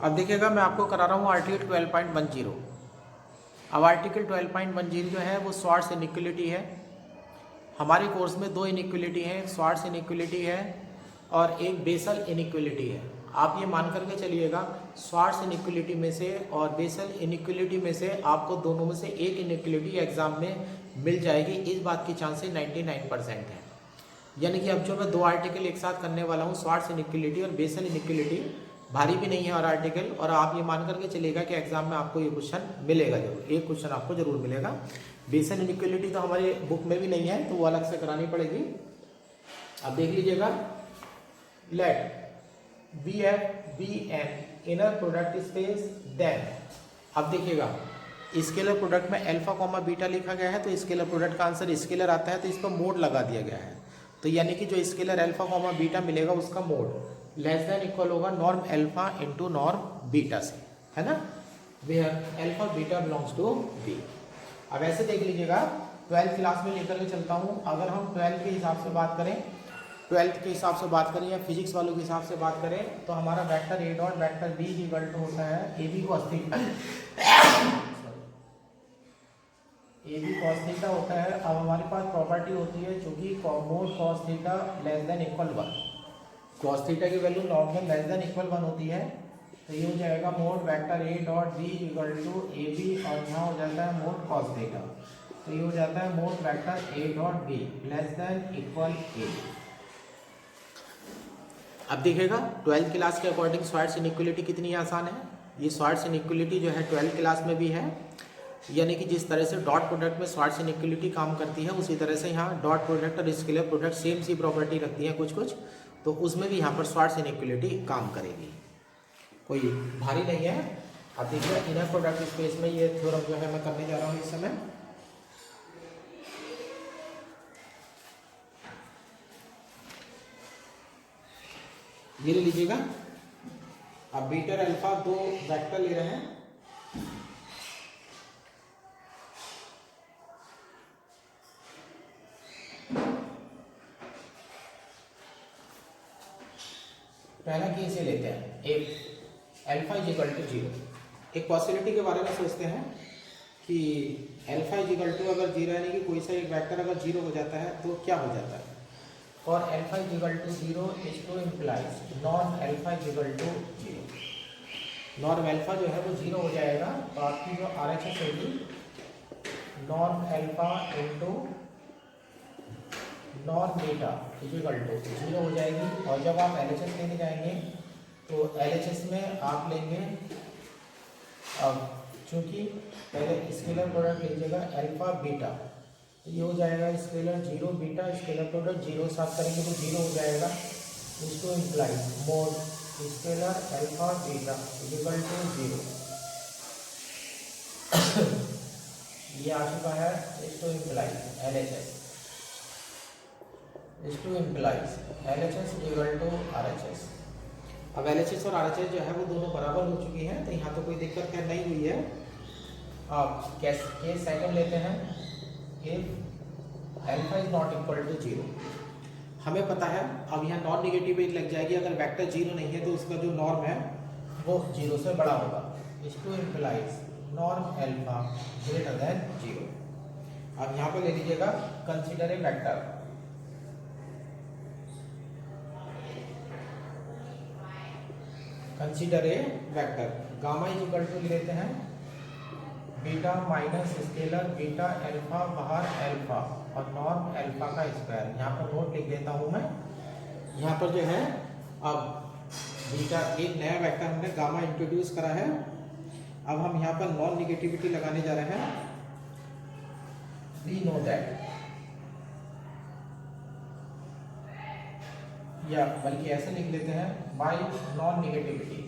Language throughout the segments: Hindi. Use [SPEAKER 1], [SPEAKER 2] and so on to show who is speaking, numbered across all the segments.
[SPEAKER 1] अब देखिएगा मैं आपको करा रहा हूँ आर्टिकल 12.10। अब आर्टिकल 12.10 जो है वो स्वार्ट्स इनइक्वलिटी है। हमारे कोर्स में दो इनइक्वलिटी हैं, एक स्वार्ट्स इनइक्वलिटी है और एक बेसल इनइक्वलिटी है। आप ये मान करके चलिएगा स्वार्ट्स इनइक्वलिटी में से और बेसल इनइक्वलिटी में से आपको दोनों में से एक इनइक्वलिटी एग्जाम में मिल जाएगी, इस बात की चांसेस 99% है। यानी कि अब जो मैं दो आर्टिकल एक साथ करने वाला हूँ, स्वार्ट्स इनइक्वलिटी और बेसल इनइक्वलिटी, भारी भी नहीं है और आर्टिकल, और आप ये मान करके चलिएगा कि एग्जाम में आपको ये क्वेश्चन मिलेगा जरूर, एक क्वेश्चन आपको जरूर मिलेगा। बेसल इनइक्वलिटी तो हमारे बुक में भी नहीं है तो वो अलग से करानी पड़ेगी। अब देख लीजिएगा, let V F be an inner product space then. अब देखिएगा स्केलर प्रोडक्ट में अल्फा कॉमा बीटा लिखा गया है तो स्केलर प्रोडक्ट का आंसर स्केलर आता है तो इस पर मोड लगा दिया गया है। तो यानी कि जो स्केलर अल्फा कॉमा बीटा मिलेगा उसका मोड लेस देन इक्वल होगा norm alpha into norm beta से, है ना, where alpha beta belongs to V. अब ऐसे देख लीजिएगा 12th क्लास में लेकर के चलता हूँ। अगर हम 12th के हिसाब से बात करें, 12th के हिसाब से बात करें या फिजिक्स वालों के हिसाब से बात करें तो हमारा vector A dot vector B equal to होता है A B cos theta, A B cos theta होता है। अब हमारे पास प्रॉपर्टी होती है चूंकि mod cos theta less than equal 1, cos theta की value normal less than equal 1 होती है तो ये हो जाएगा mod vector A dot B equal to A B और यहाँ हो जाता है मोड कॉस थीटा, तो ये हो जाता है mod vector A dot B less than equal A. अब देखिएगा 12th क्लास के अकॉर्डिंग स्वार्ट्स इनइक्वलिटी कितनी आसान है। ये स्वार्ट्स इनइक्वलिटी जो है 12th क्लास में भी है, यानी कि जिस तरह से डॉट प्रोडक्ट में स्वार्ट्स इनइक्वलिटी काम करती है उसी तरह से यहाँ डॉट प्रोडक्ट और स्केलर प्रोडक्ट सेम सी प्रॉपर्टी रखती है कुछ कुछ, तो उसमें भी यहाँ पर स्वार्ट्स इनइक्वलिटी काम करेगी, कोई भारी नहीं है। अब देखिए इनर प्रोडक्ट स्पेस में ये थ्योरम जो है मैं करने जा रहा हूँ इस समय। ये ले लीजिएगा, अब बीटा अल्फा दो वेक्टर ले रहे हैं, पहला केस ये लेते हैं एक अल्फा इज इक्वल टू 0। एक पॉसिबिलिटी के बारे में सोचते हैं कि अल्फा इज इक्वल टू अगर 0 यानी कि कोई सा एक वेक्टर अगर 0 हो जाता है तो क्या हो जाता है। और alpha is equal to 0 is to implies norm alpha is equal to 0। Norm alpha जो है वो 0 हो जाएगा तो आपकी जो आर एच एस होगी norm alpha into norm beta is equal to 0 हो जाएगी। और जब आप एल एच एस लेने जाएंगे तो एल एच एस में आप लेंगे, अब चूँकि पहले स्केलर प्रोडक्ट लीजिएगा अल्फा बीटा, तो ये हो जाएगा स्केलर 0 बीटा स्केलर प्रोडक्ट 0 साथ करेंगे तो 0 हो जाएगा। इसको imply mod scalar alpha beta equal to 0 ये आ चुका है। इसको इम्प्लाई एल एच एस, इसको implies L H S equal to R H S. अब एल एच एस और आर एच एस जो है वो दोनों बराबर हो चुकी हैं तो यहाँ तो कोई दिक्कत क्या नहीं हुई है। अब केस सेकंड लेते हैं, if alpha is not equal to 0। हमें पता है अब यहाँ नॉन नेगेटिव एक लग जाएगी, अगर वेक्टर 0 नहीं है तो उसका जो नॉर्म है वो 0 से बड़ा होगा। इसको implies norm alpha greater than 0। अब यहाँ पर ले लीजिएगा consider a vector, consider a vector gamma is equal to लेते हैं beta minus scalar beta alpha बाहर अल्फा और नॉर्म अल्फा का स्क्वायर। यहाँ पर नोट लिख देता हूँ मैं, यहाँ पर जो है अब बीटा एक नया वेक्टर हमने गामा इंट्रोड्यूस करा है। अब हम यहाँ पर नॉन निगेटिविटी लगाने जा रहे हैं। वी नो दैट, या बल्कि ऐसे लिख लेते हैं bye non negativity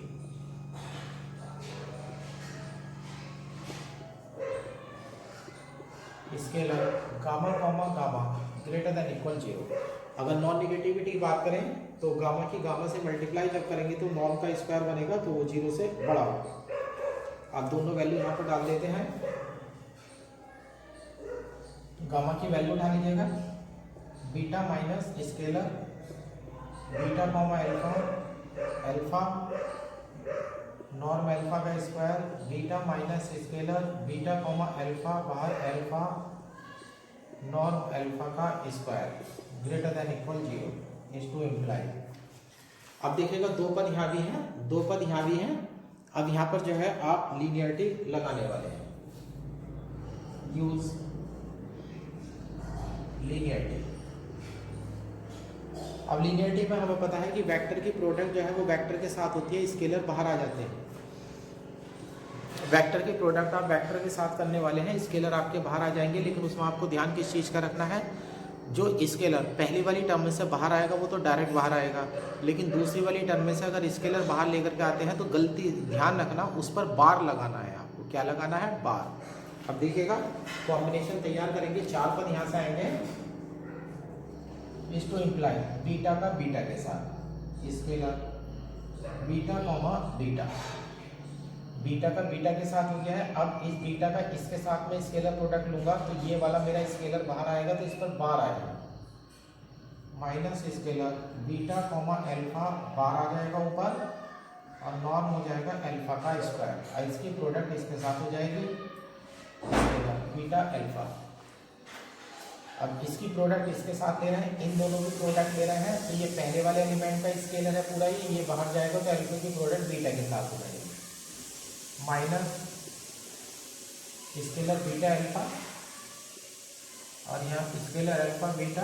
[SPEAKER 1] scalar gamma comma gamma greater than equal 0। अगर नॉन निगेटिविटी की बात करें तो गामा की गामा से मल्टीप्लाई जब करेंगे तो नॉर्म का स्क्वायर बनेगा तो वो 0 से बड़ा होगा। आप दोनों वैल्यू यहाँ पर डाल देते हैं, गामा की वैल्यू उठा लीजिएगा beta minus scalar beta comma alpha alpha norm alpha का square beta minus scalar beta comma alpha बाहर अल्फा नॉर्म अल्फा का square greater than equal 0 is to imply. अब देखिएगा दो पद यहाँ भी हैं, दो पद यहाँ भी हैं। अब यहाँ पर जो है आप लीनियरिटी लगाने वाले हैं, यूज लीनियरिटी। अब लीनियरिटी में हमें पता है कि वेक्टर की प्रोडक्ट जो है वो वेक्टर के साथ होती है, स्केलर बाहर आ जाते हैं। वेक्टर की प्रोडक्ट आप वेक्टर के साथ करने वाले हैं, स्केलर आपके बाहर आ जाएंगे। लेकिन उसमें आपको ध्यान किस चीज़ का रखना है, जो स्केलर पहली वाली टर्म में से बाहर आएगा वो तो डायरेक्ट बाहर आएगा, लेकिन दूसरी वाली टर्म में से अगर स्केलर बाहर लेकर के आते हैं तो गलती ध्यान रखना, उस पर बार लगाना है आपको। क्या लगाना है? बार। अब देखिएगा कॉम्बिनेशन तैयार करेंगे, चार पद यहाँ से आएंगे, इज टू इम्प्लाई बीटा का बीटा के साथ scalar beta comma beta, beta का बीटा के साथ हो गया है। अब इस बीटा का इसके साथ में स्केलर प्रोडक्ट लूंगा तो ये वाला मेरा स्केलर बाहर आएगा तो इस पर बार आएगा, minus scalar beta comma alpha bar आ जाएगा ऊपर और नॉर्म हो जाएगा अल्फा का स्क्वायर और इसकी प्रोडक्ट इसके साथ हो जाएगी बीटा अल्फा। अब इसकी प्रोडक्ट इसके साथ ले रहे हैं, इन दोनों की प्रोडक्ट ले रहे हैं तो ये पहले वाले एलिमेंट का स्केलर है पूरा ही, ये बाहर जाएगा तो अल्फा की प्रोडक्ट बीटा के साथ हो जाएगी, माइनस स्केलर बीटा अल्फा और यहाँ scalar alpha beta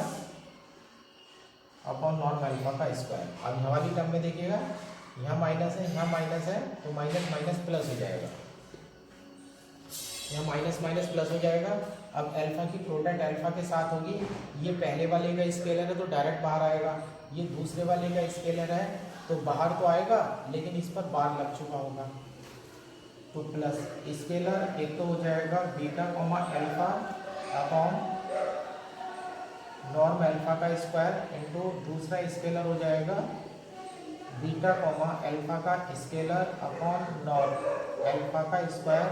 [SPEAKER 1] upon norm alpha का स्क्वायर। अब यहाँ वाली टर्म में देखिएगा यहाँ माइनस है, यहाँ माइनस है तो माइनस माइनस प्लस हो जाएगा, यहाँ माइनस माइनस प्लस हो जाएगा। अब अल्फा की प्रोडक्ट अल्फा के साथ होगी, ये पहले वाले का स्केलर है तो डायरेक्ट बाहर आएगा, ये दूसरे वाले का स्केलर है तो बाहर तो आएगा लेकिन इस पर बार लग चुका होगा तो प्लस स्केलर एक तो हो जाएगा beta comma alpha upon norm alpha का स्क्वायर इंटू दूसरा स्केलर हो जाएगा बीटा कॉमा अल्फा का स्केलर अपॉन नॉर्म अल्फा का स्क्वायर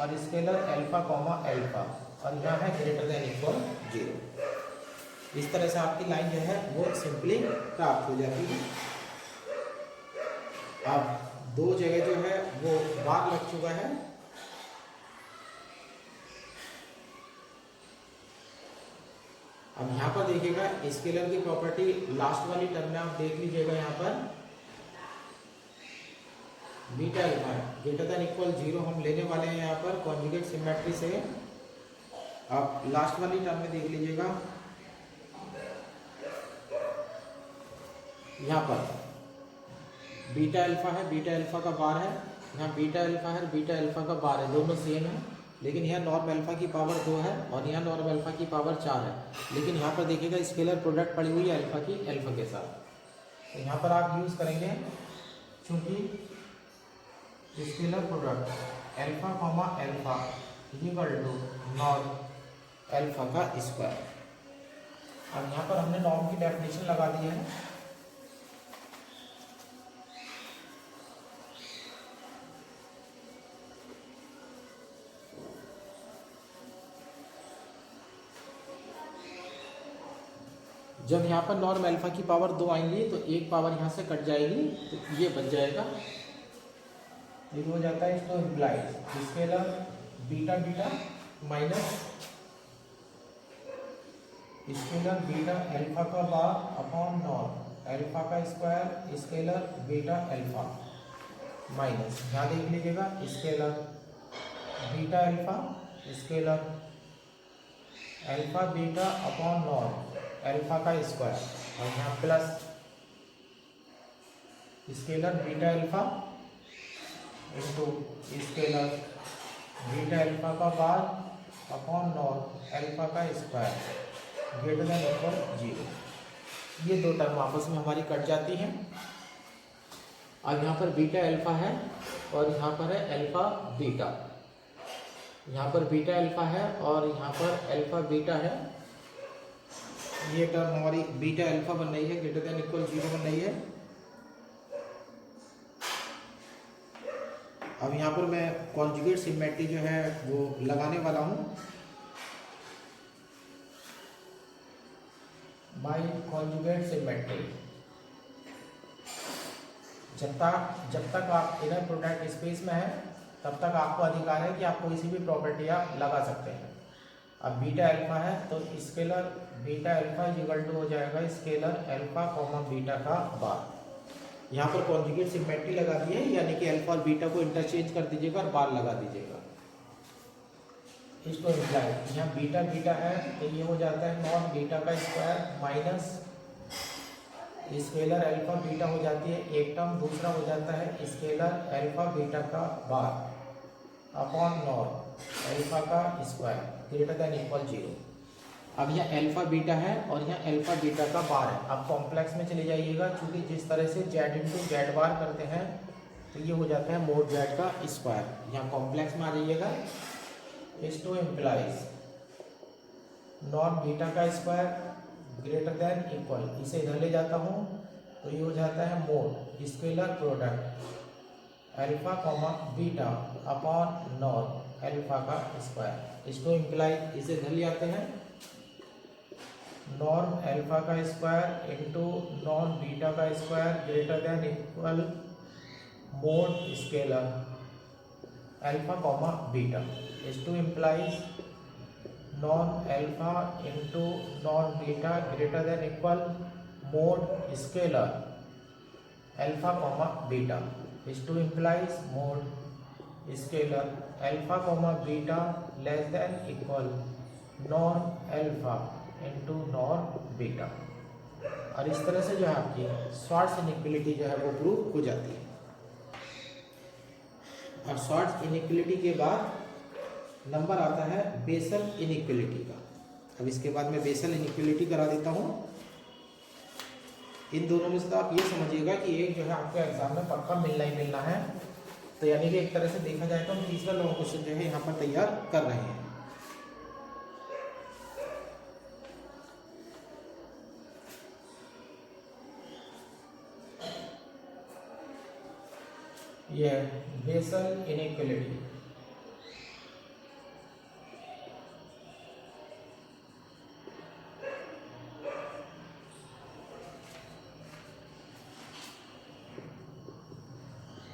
[SPEAKER 1] और स्केलर अल्फा कॉमा अल्फा और यहाँ है ग्रेटर देन इक्वल 0। इस तरह से आपकी लाइन जो है वो सिंपली प्राप्त हो जाती है। अब दो जगह जो है वो बार लग चुका है, अब यहाँ पर देखिएगा स्केलर की प्रॉपर्टी लास्ट वाली टर्म में आप देख लीजिएगा, यहाँ पर beta alpha greater than equal 0 हम लेने वाले हैं यहाँ पर कॉन्जुगेट सिमेट्री से। आप लास्ट वाली टर्म में देख लीजिएगा, यहाँ पर बीटा अल्फा है, बीटा अल्फा का बार है, यहाँ बीटा अल्फा है, बीटा अल्फा का बार है, दोनों सेम है, लेकिन यहाँ नॉर्म अल्फा की पावर 2 है और यहाँ नॉर्म अल्फा की पावर 4 है। लेकिन यहाँ पर देखिएगा स्केलर प्रोडक्ट पड़ी हुई है अल्फा की अल्फा के साथ, तो यहाँ पर आप यूज़ करेंगे चूँकि scalar product alpha comma alpha equal to norm alpha का स्क्वायर। अब यहाँ पर हमने नॉर्म की डेफिनेशन लगा दी है, जब यहाँ पर नॉर्म अल्फा की पावर 2 आएंगी तो एक पावर यहाँ से कट जाएगी तो ये बन जाएगा, ये हो जाता है इसको implies scalar beta beta minus scalar beta alpha का बार अपॉन नॉर्म अल्फा का square scalar beta alpha minus, यहाँ देख लीजिएगा scalar beta alpha scalar alpha beta upon norm alpha का स्क्वायर और यहाँ plus scalar beta alpha into scalar beta alpha का बार अपॉन नॉर्म अल्फा का स्क्वायर ग्रेटर देन इक्वल 0। ये दो टर्म आपस में हमारी कट जाती हैं। अब यहाँ पर बीटा अल्फा है और यहाँ पर है अल्फा बीटा, यहाँ पर बीटा अल्फा है और यहाँ पर अल्फा बीटा है, ये टर्म हमारी बीटा अल्फा बन रही है ग्रेटर देन इक्वल 0 बन रही है। अब यहाँ पर मैं कॉन्जुगेट सिमेट्री जो है वो लगाने वाला हूँ बाय कॉन्जुगेट सिमेट्री। जब तक आप इनर प्रोडक्ट स्पेस में है तब तक आपको अधिकार है कि आप कोई सी भी प्रॉपर्टी आप लगा सकते हैं। अब बीटा अल्फा है तो scalar beta alpha is equal to हो जाएगा स्केलर अल्फा कॉमा बीटा का बार। यहाँ पर कॉन्जुगेट सिमेट्री लगा दी है, यानी कि अल्फा और बीटा को इंटरचेंज कर दीजिएगा और बार लगा दीजिएगा। इसको इम्प्लाई यहाँ बीटा बीटा है तो ये हो जाता है नॉन बीटा का square minus scalar alpha beta हो जाती है एक टर्म, दूसरा हो जाता है स्केलर अल्फा बीटा का बार अपॉन नॉन अल्फा का स्क्वायर ग्रेटर देन इक्वल 0। अब यहाँ अल्फा बीटा है और यहाँ अल्फा बीटा का बार है। अब कॉम्प्लेक्स में चले जाइएगा, क्योंकि जिस तरह से जेड इंटू जेड बार करते हैं तो ये हो जाता है मोड जेड का स्क्वायर। यहाँ कॉम्प्लेक्स में आ जाइएगा। इस टू इम्प्लाइज नॉन बीटा का स्क्वायर ग्रेटर देन इक्वल, इसे इधर ले जाता हूँ तो ये हो जाता है mod scalar product alpha comma beta upon non alpha का स्क्वायर। इसको इम्प्लाइज इसे इधर ले आते हैं नॉन अल्फा का स्क्वायर इंटू नॉन बीटा का square greater than equal mode scalar alpha comma beta. इस to implies non alpha into नॉन beta greater than equal mode scalar alpha comma beta. इस to implies mode scalar alpha comma beta less than equal non alpha into नॉन बीटा। और इस तरह से जो है आपकी शॉर्ट्स इनइक्वलिटी जो है वो प्रूव हो जाती है। और शॉर्ट्स इनइक्वलिटी के बाद नंबर आता है बेसल इनइक्वलिटी का। अब इसके बाद मैं बेसल इनइक्वलिटी करा देता हूँ। इन दोनों में से तो आप ये समझिएगा कि एक जो है आपको एग्जाम में पक्का मिलना ही मिलना है। तो यानी कि एक तरह से देखा जाए तो हम तीसरा लॉन्ग क्वेश्चन जो है यहाँ पर तैयार कर रहे हैं। यह बेसल इनइक्वलिटी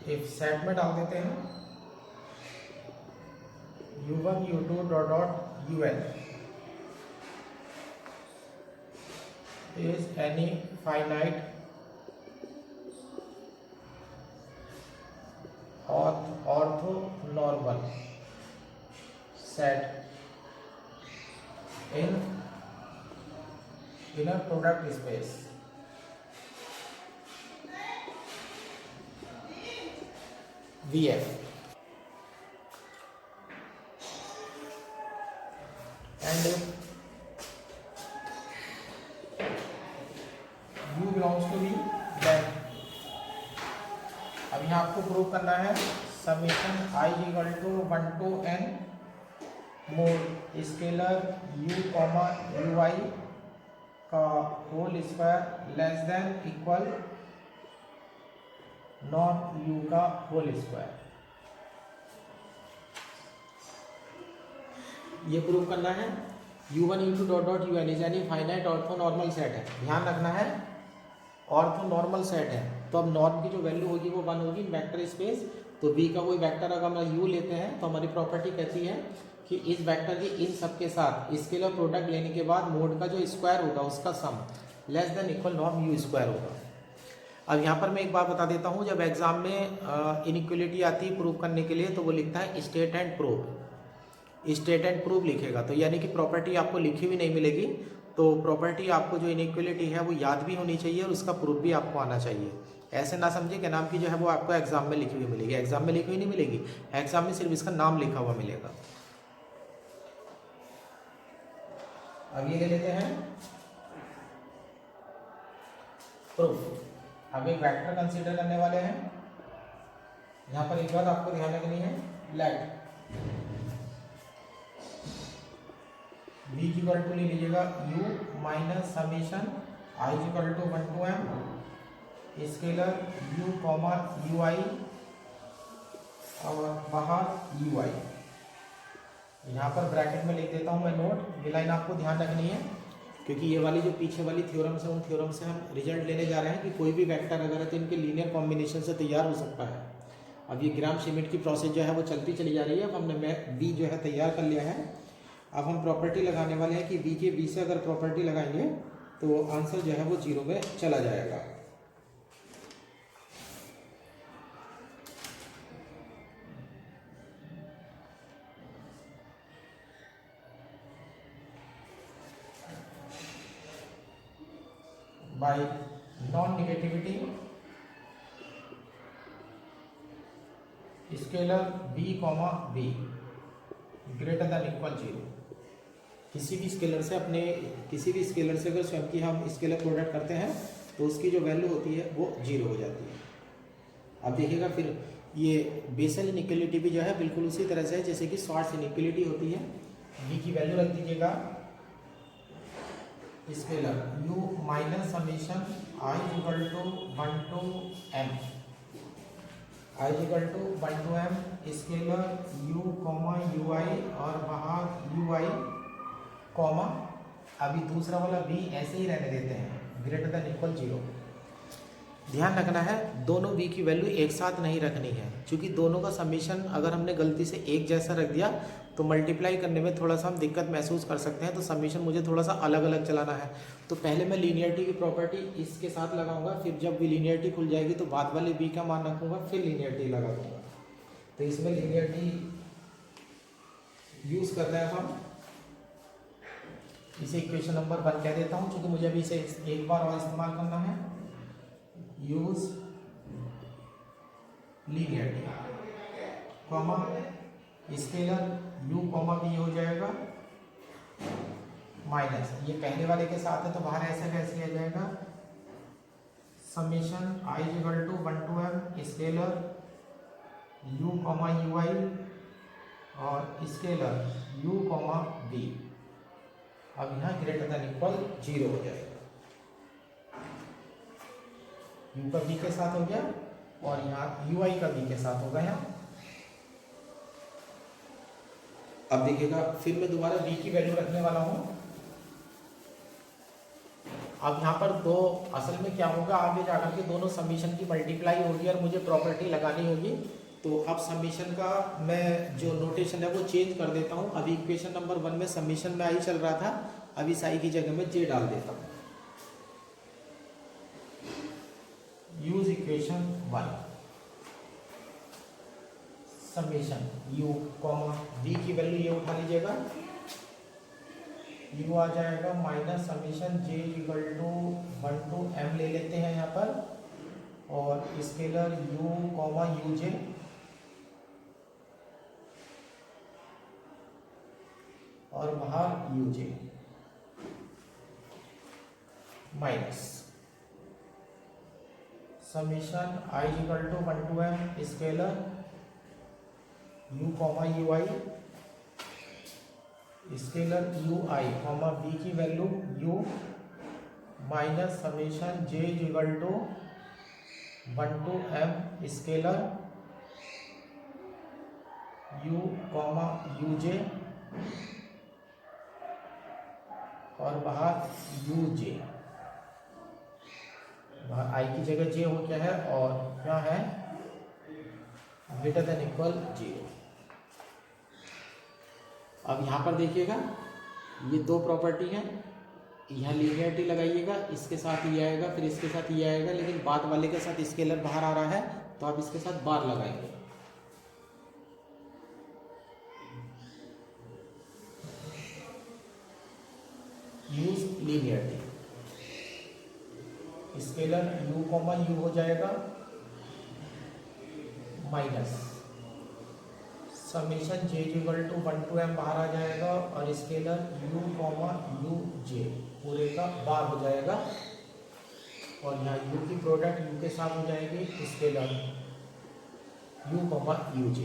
[SPEAKER 1] एक सेट में डाल देते हैं u1 u2 dot dot un is any finite orthonormal set in inner product space VF and if U belongs to V, then अब यहाँ आपको प्रूव करना है summation I equal to 1 to n mod scalar U comma UI का whole square less than equal नॉन U का होल स्क्वायर। ये प्रूव करना है U1 U2 dot dot UN यानी फाइनाइट ऑर्थोनॉर्मल सेट है। ध्यान रखना है ऑर्थोनॉर्मल सेट है तो अब नॉर्म की जो वैल्यू होगी वो 1 होगी वेक्टर स्पेस। तो V का कोई वेक्टर अगर हम U लेते हैं तो हमारी प्रॉपर्टी कहती है कि इस वेक्टर के इन सब के साथ स्केलर प्रोडक्ट लेने के बाद मोड का जो स्क्वायर होगा उसका sum less than equal norm U square होगा। अब यहाँ पर मैं एक बात बता देता हूँ, जब एग्जाम में इनइक्वलिटी आती है प्रूव करने के लिए तो वो लिखता है state and prove. State and prove लिखेगा तो यानी कि प्रॉपर्टी आपको लिखी हुई नहीं मिलेगी। तो प्रॉपर्टी आपको जो इनइक्वलिटी है वो याद भी होनी चाहिए और उसका प्रूफ भी आपको आना चाहिए। ऐसे ना समझे कि नाम की जो है वो आपको एग्जाम में लिखी हुई मिलेगी। एग्जाम में लिखी हुई नहीं मिलेगी, एग्जाम में सिर्फ इसका नाम लिखा हुआ मिलेगा। अब ये ले लेते हैं प्रूफ। अब एक वेक्टर कंसीडर करने वाले हैं। यहाँ पर एक बात आपको ध्यान रखनी है, लेट v इक्वल टू ले लीजिएगा u minus summation i equal to 1 to m scalar u comma ui और बाहर ui। यहाँ पर ब्रैकेट में लिख देता हूँ मैं नोट। ये लाइन आपको ध्यान रखनी है क्योंकि ये वाली जो पीछे वाली थ्योरम्स है उन थ्योरम से हम रिजल्ट लेने जा रहे हैं कि कोई भी वेक्टर अगर है तो इनके लीनियर कॉम्बिनेशन से तैयार हो सकता है। अब ये ग्राम श्मिट की प्रोसेस जो है वो चलती चली जा रही है। अब हमने वी जो है तैयार कर लिया है। अब हम प्रॉपर्टी लगाने वाले हैं कि वी के वी से अगर प्रॉपर्टी लगाएंगे तो आंसर जो है वो 0 में चला जाएगा। Bye non negativity scalar b comma b greater than equal 0। किसी भी स्केलर से अगर स्वयं की हम स्केलर प्रोडक्ट करते हैं तो उसकी जो वैल्यू होती है वो 0 हो जाती है। अब देखिएगा फिर ये बेसल इनइक्वालिटी भी जो है बिल्कुल उसी तरह से है जैसे कि शॉर्ट्स इनइक्वालिटी होती है। b की वैल्यू रख दीजिएगा scalar u minus summation i equal to 1 to m i equal to 1 to m scalar u comma ui और बाहर ui कॉमा अभी दूसरा वाला b ऐसे ही रहने देते हैं ग्रेटर देन इक्वल 0। ध्यान रखना है दोनों b की वैल्यू एक साथ नहीं रखनी है, क्योंकि दोनों का समीशन अगर हमने गलती से एक जैसा रख दिया तो मल्टीप्लाई करने में थोड़ा सा हम दिक्कत महसूस कर सकते हैं। तो समीशन मुझे थोड़ा सा अलग अलग चलाना है। तो पहले मैं लीनियरिटी की प्रॉपर्टी इसके साथ लगाऊंगा, फिर जब भी लीनियरिटी खुल जाएगी तो बाद वाले b का मान रखूंगा, फिर लीनियरिटी लगा दूंगा। तो इसमें लीनियरिटी यूज़ कर रहे हैं हम। इसे इक्वेशन नंबर 1 कह देता हूँ, क्योंकि मुझे अभी इसे एक बार और इस्तेमाल करना है। Use linearity comma scalar u comma b हो जाएगा माइनस, ये पहले वाले के साथ है तो बाहर ऐसे कैसे किया जाएगा summation i equal to 1 to m scalar u comma ui और स्केलर u कॉमा b। अब यहाँ ग्रेटर देन इक्वल 0 हो जाएगा। u का b के साथ हो गया और यहाँ ui का b के साथ होगा यहाँ। अब देखिएगा फिर मैं दोबारा b की वैल्यू रखने वाला हूँ। अब यहाँ पर दो असल में क्या होगा, आगे जाकर के दोनों समीशन की मल्टीप्लाई होगी और मुझे प्रॉपर्टी लगानी होगी। तो अब समीशन का मैं जो नोटेशन है वो चेंज कर देता हूँ। अभी इक्वेशन नंबर 1 में समीशन में आई चल रहा था, अभी इस आई की जगह में जे डाल देता हूँ। Use equation 1 summation u comma v की वैल्यू ये उठा लीजिएगा, u आ जाएगा minus summation j equal to 1 to m ले लेते हैं यहाँ पर, और स्केलर u कॉमा uj और बाहर uj minus summation i equal to 1 to m scalar u comma ui scalar ui comma v की value u minus summation j equal to 1 to m scalar u comma uj और बाहर uj, बाहर i की जगह j हो क्या है और क्या है ग्रेटर देन इक्वल 0। अब यहाँ पर देखिएगा ये दो प्रॉपर्टी है, यहाँ लीनियरिटी लगाइएगा, इसके साथ ये आएगा फिर इसके साथ ये आएगा, लेकिन बाद वाले के साथ स्केलर बाहर आ रहा है तो आप इसके साथ बार लगाएंगे। Use linearity scalar u comma u हो जाएगा minus summation j equal to 1 to m बाहर आ जाएगा और स्केलर u कॉमा uj पूरे का बार हो जाएगा, और यहाँ u की प्रोडक्ट u के साथ हो जाएगी स्केलर u कॉमा uj।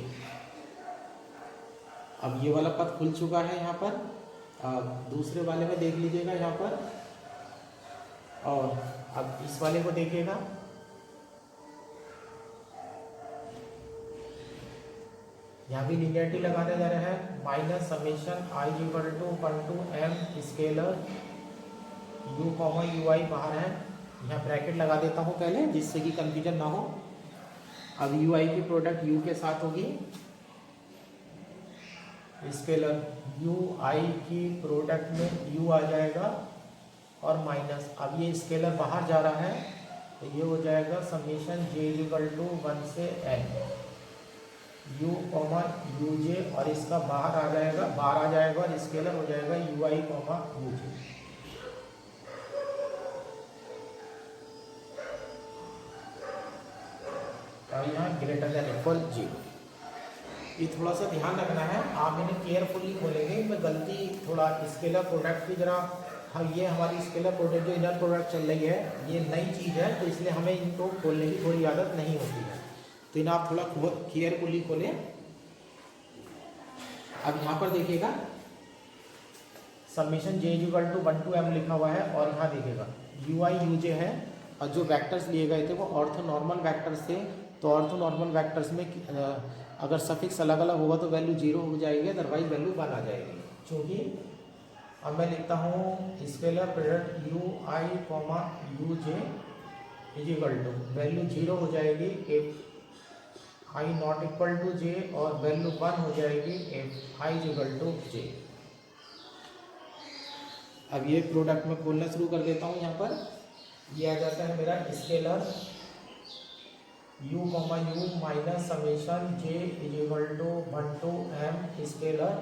[SPEAKER 1] अब ये वाला पद खुल चुका है यहाँ पर, दूसरे वाले में देख लीजिएगा यहाँ पर, और अब इस वाले को देखिएगा। यहाँ भी लीनियरिटी लगाने जा रहे हैं minus summation i equal to 1 to m scalar u comma u i बाहर है, यहाँ ब्रैकेट लगा देता हूँ पहले जिससे कि कंफ्यूजन ना हो। अब यू आई की प्रोडक्ट u के साथ होगी, स्केलर यू आई की प्रोडक्ट में u आ जाएगा और माइनस, अब ये स्केलर बाहर जा रहा है तो ये हो जाएगा समीशन j इक्वल टू 1 से n u कॉमा यू जे, और इसका बाहर आ जाएगा और स्केलर हो जाएगा यू आई कॉमा यू जे। और यहाँ ग्रेटर देन इक्वल 0। ये थोड़ा सा ध्यान रखना है, आप इन्हें केयरफुली खोलेंगे। मैं गलती थोड़ा स्केलर प्रोडक्ट की जरा, हाँ ये हमारी स्केलर प्रोडक्ट जो इनर प्रोडक्ट चल रही है ये नई चीज़ है, तो इसलिए हमें इनको खोलने की थोड़ी आदत नहीं होती है, तो इन्हें आप थोड़ा केयरफुली खोलें। अब यहाँ पर देखिएगा summation j equal to 1 to m लिखा हुआ है, और यहाँ देखिएगा यू आई यू जे है, और जो वेक्टर्स लिए गए थे वो ऑर्थोनॉर्मल वेक्टर्स थे। तो ऑर्थोनॉर्मल वेक्टर्स में अगर सफिक्स अलग अलग होगा तो वैल्यू 0 हो जाएगी, अदरवाइज वैल्यू 1 आ जाएगी। क्योंकि अब मैं लिखता हूँ scalar product u i comma u j is equal to, value 0 हो जाएगी if i not equal to j, और वैल्यू 1 हो जाएगी if i is equal to j. अब ये प्रोडक्ट में खोलना शुरू कर देता हूँ। यहाँ पर ये आ जाता है मेरा scalar u comma u minus summation j is equal to 1 to m scalar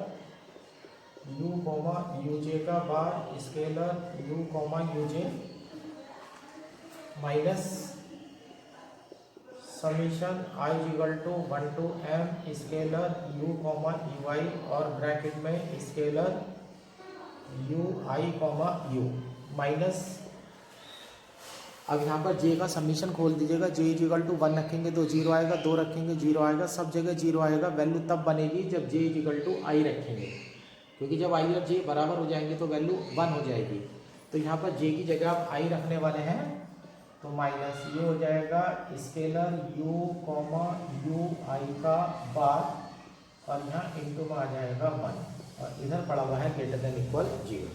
[SPEAKER 1] u comma u j का bar scalar u comma u j minus summation i is equal to 1 to m scalar u comma u i, और ब्रैकेट में scalar u i comma u minus, अब यहाँ पर j का समीशन खोल दीजिएगा, j इक्वल टू 1 रखेंगे तो 0 आएगा, 2 रखेंगे 0 आएगा, सब जगह 0 आएगा। वैल्यू तब बनेगी जब j इक्वल टू i रखेंगे, क्योंकि जब i और j बराबर हो जाएंगे तो वैल्यू 1 हो जाएगी। तो यहाँ पर j की जगह आप i रखने वाले हैं, तो माइनस ये हो जाएगा scalar u comma u i का बार, और यहाँ इंटू में आ जाएगा 1, और इधर पड़ा हुआ है ग्रेटर देन इक्वल 0।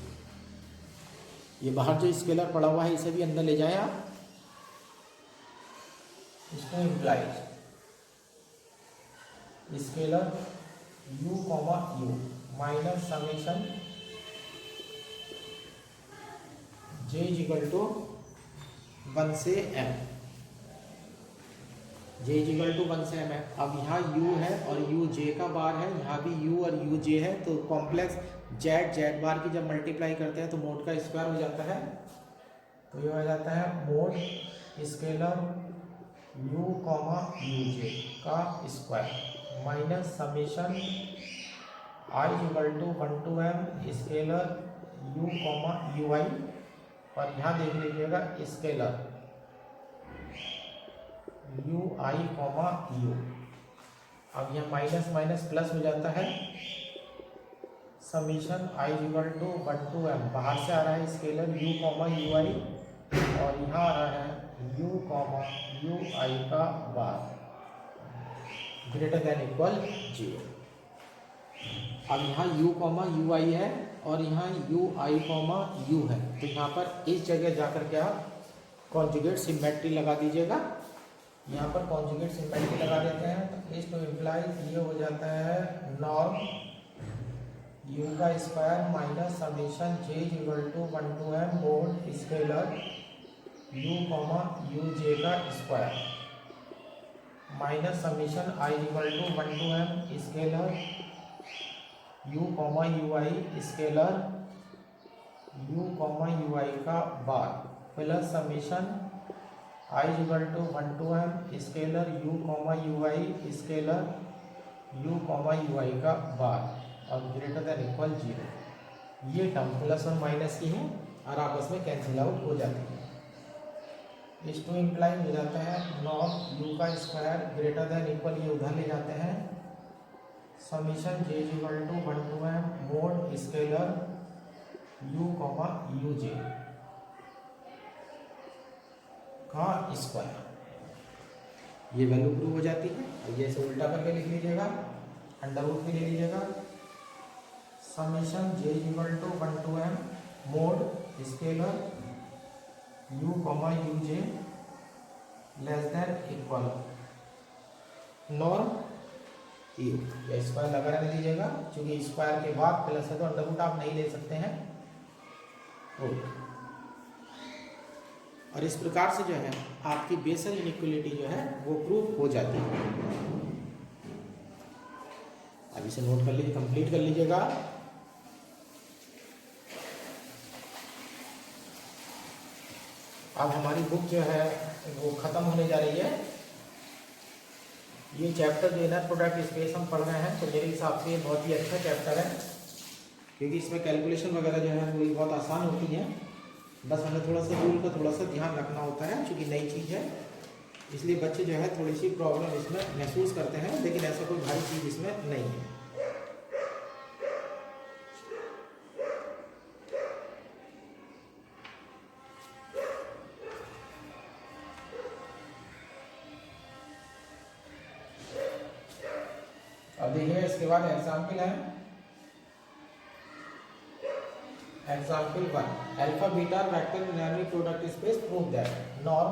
[SPEAKER 1] ये बाहर जो स्केलर पड़ा हुआ है इसे भी अंदर ले जाएं आप। इसको implies scalar u comma u minus summation j equal to 1 से m, j इक्वल टू 1 से m है। अब यहाँ u है और u j का बार है, यहाँ भी u और u j है, तो कॉम्प्लेक्स z बार की जब मल्टीप्लाई करते हैं तो मोड का स्क्वायर हो जाता है, तो ये हो जाता है mod scalar u comma u j का square minus summation i equal to 1 to m scalar u comma u i, और यहाँ देख लीजिएगा scalar u i comma u। अब यहाँ माइनस माइनस प्लस हो जाता है, summation i equal to 1 to m, बाहर से आ रहा है scalar u comma u i, और यहाँ आ रहा है u कॉमा यू आई का बार ग्रेटर देन इक्वल 0। अब यहाँ u कॉमा यू आई है और यहाँ u आई कॉमा u है, तो यहाँ पर इस जगह जाकर के आप कॉन्जुगेट सिमेट्री लगा दीजिएगा। यहाँ पर कॉन्जुगेट सिमेट्री लगा देते हैं, तो इस टू इम्प्लाइज ये हो जाता है नॉर्म u का square minus summation j equal to 1 to m mod scalar u comma u j का square minus summation i equal to 1 to m scalar u comma u i scalar u comma u i का bar plus summation i equal to 1 to m scalar u comma u i scalar u comma u i का बार और ग्रेटर देन इक्वल 0। ये टर्म प्लस और माइनस की है और आपस में कैंसिल आउट हो जाती है। इस टू इम्प्लाई हो जाता है नॉर्म u का स्क्वायर ग्रेटर देन इक्वल, ये उधर ले जाते हैं summation j equal to 1 to m mod scalar u comma u j का स्क्वायर। ये वैल्यू प्रूव हो जाती है। ये से उल्टा करके लिख लीजिएगा, अंडर रूट भी ले लीजिएगा, summation j equal to 1 to m mod scalar u comma u j less than equal norm u, या स्क्वायर लगा रहने दीजिएगा, क्योंकि स्क्वायर के बाद प्लस है तो अंडर रूट आप नहीं ले सकते हैं रूट। और इस प्रकार से जो है आपकी बेसल इनइक्वालिटी जो है वो प्रूव हो जाती है। अब इसे नोट कर लीजिए, कंप्लीट कर लीजिएगा। अब हमारी बुक जो है वो ख़त्म होने जा रही है। ये चैप्टर जो इनर प्रोडक्ट स्पेस हम पढ़ रहे हैं, तो मेरे हिसाब से ये बहुत ही अच्छा चैप्टर है, क्योंकि इसमें कैलकुलेशन वगैरह जो है वो बहुत आसान होती है। बस हमें थोड़ा सा रूल का थोड़ा सा ध्यान रखना होता है, क्योंकि नई चीज़ है, इसलिए बच्चे जो है थोड़ी सी प्रॉब्लम इसमें महसूस करते हैं, लेकिन ऐसा कोई भारी चीज़ इसमें नहीं है। अब देखिए इसके बाद एग्जाम्पल है, example 1, alpha beta vector dynamic product space prove that norm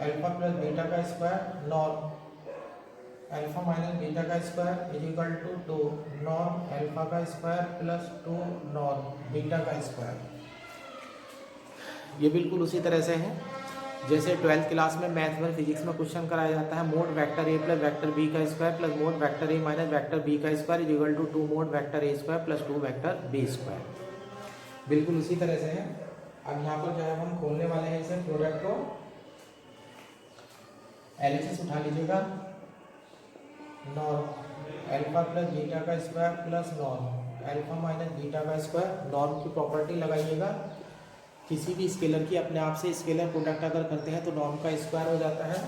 [SPEAKER 1] alpha plus beta का square norm alpha minus beta का square is equal to 2 norm alpha का स्क्वायर प्लस 2 नॉर्म बीटा का स्क्वायर। ये बिल्कुल उसी तरह से है जैसे 12th क्लास में मैथ में फिजिक्स में क्वेश्चन कराया जाता है, mod vector A plus vector B का square plus mod vector A minus vector B का square is equal to 2 mod vector A square plus 2 vector B square. बिल्कुल उसी तरह से है। अब यहाँ पर जो है हम खोलने वाले हैं इसे प्रोडक्ट को, एलएचएस उठा लीजिएगा, नॉर्म अल्फा प्लस बीटा का square plus norm alpha minus beta का स्क्वायर। नॉर्म की प्रॉपर्टी लगाइएगा, किसी भी स्केलर की अपने आप से स्केलर प्रोडक्ट अगर करते हैं तो नॉर्म का स्क्वायर हो जाता है,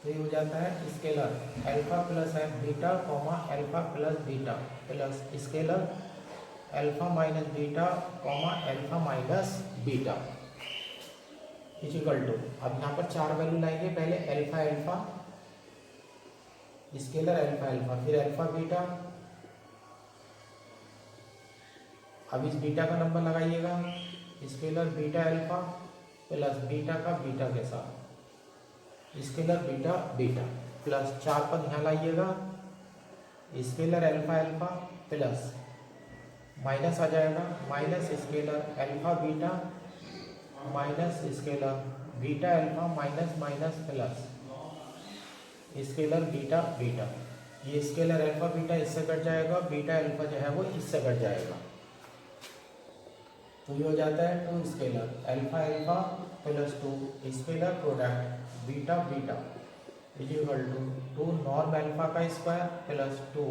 [SPEAKER 1] तो ये हो जाता है scalar alpha plus beta comma alpha plus beta plus scalar alpha minus beta comma alpha minus beta is equal to. अब यहाँ पर 4 वैल्यू लाएंगे, पहले alpha alpha scalar alpha alpha, फिर अल्फा बीटा। अब इस बीटा का नंबर लगाइएगा, scalar beta alpha plus beta का बीटा के साथ स्केलर बीटा बीटा प्लस 4 पर ध्यान लाइएगा, scalar alpha alpha plus minus आ जाएगा minus scalar alpha beta minus scalar beta alpha minus minus plus scalar beta beta. ये स्केलर अल्फा बीटा इससे कट जाएगा, बीटा अल्फा जो है वो इससे कट जाएगा, तो ये हो जाता है 2 scalar alpha alpha plus 2 scalar product beta beta is equal to 2 norm alpha का स्क्वायर प्लस 2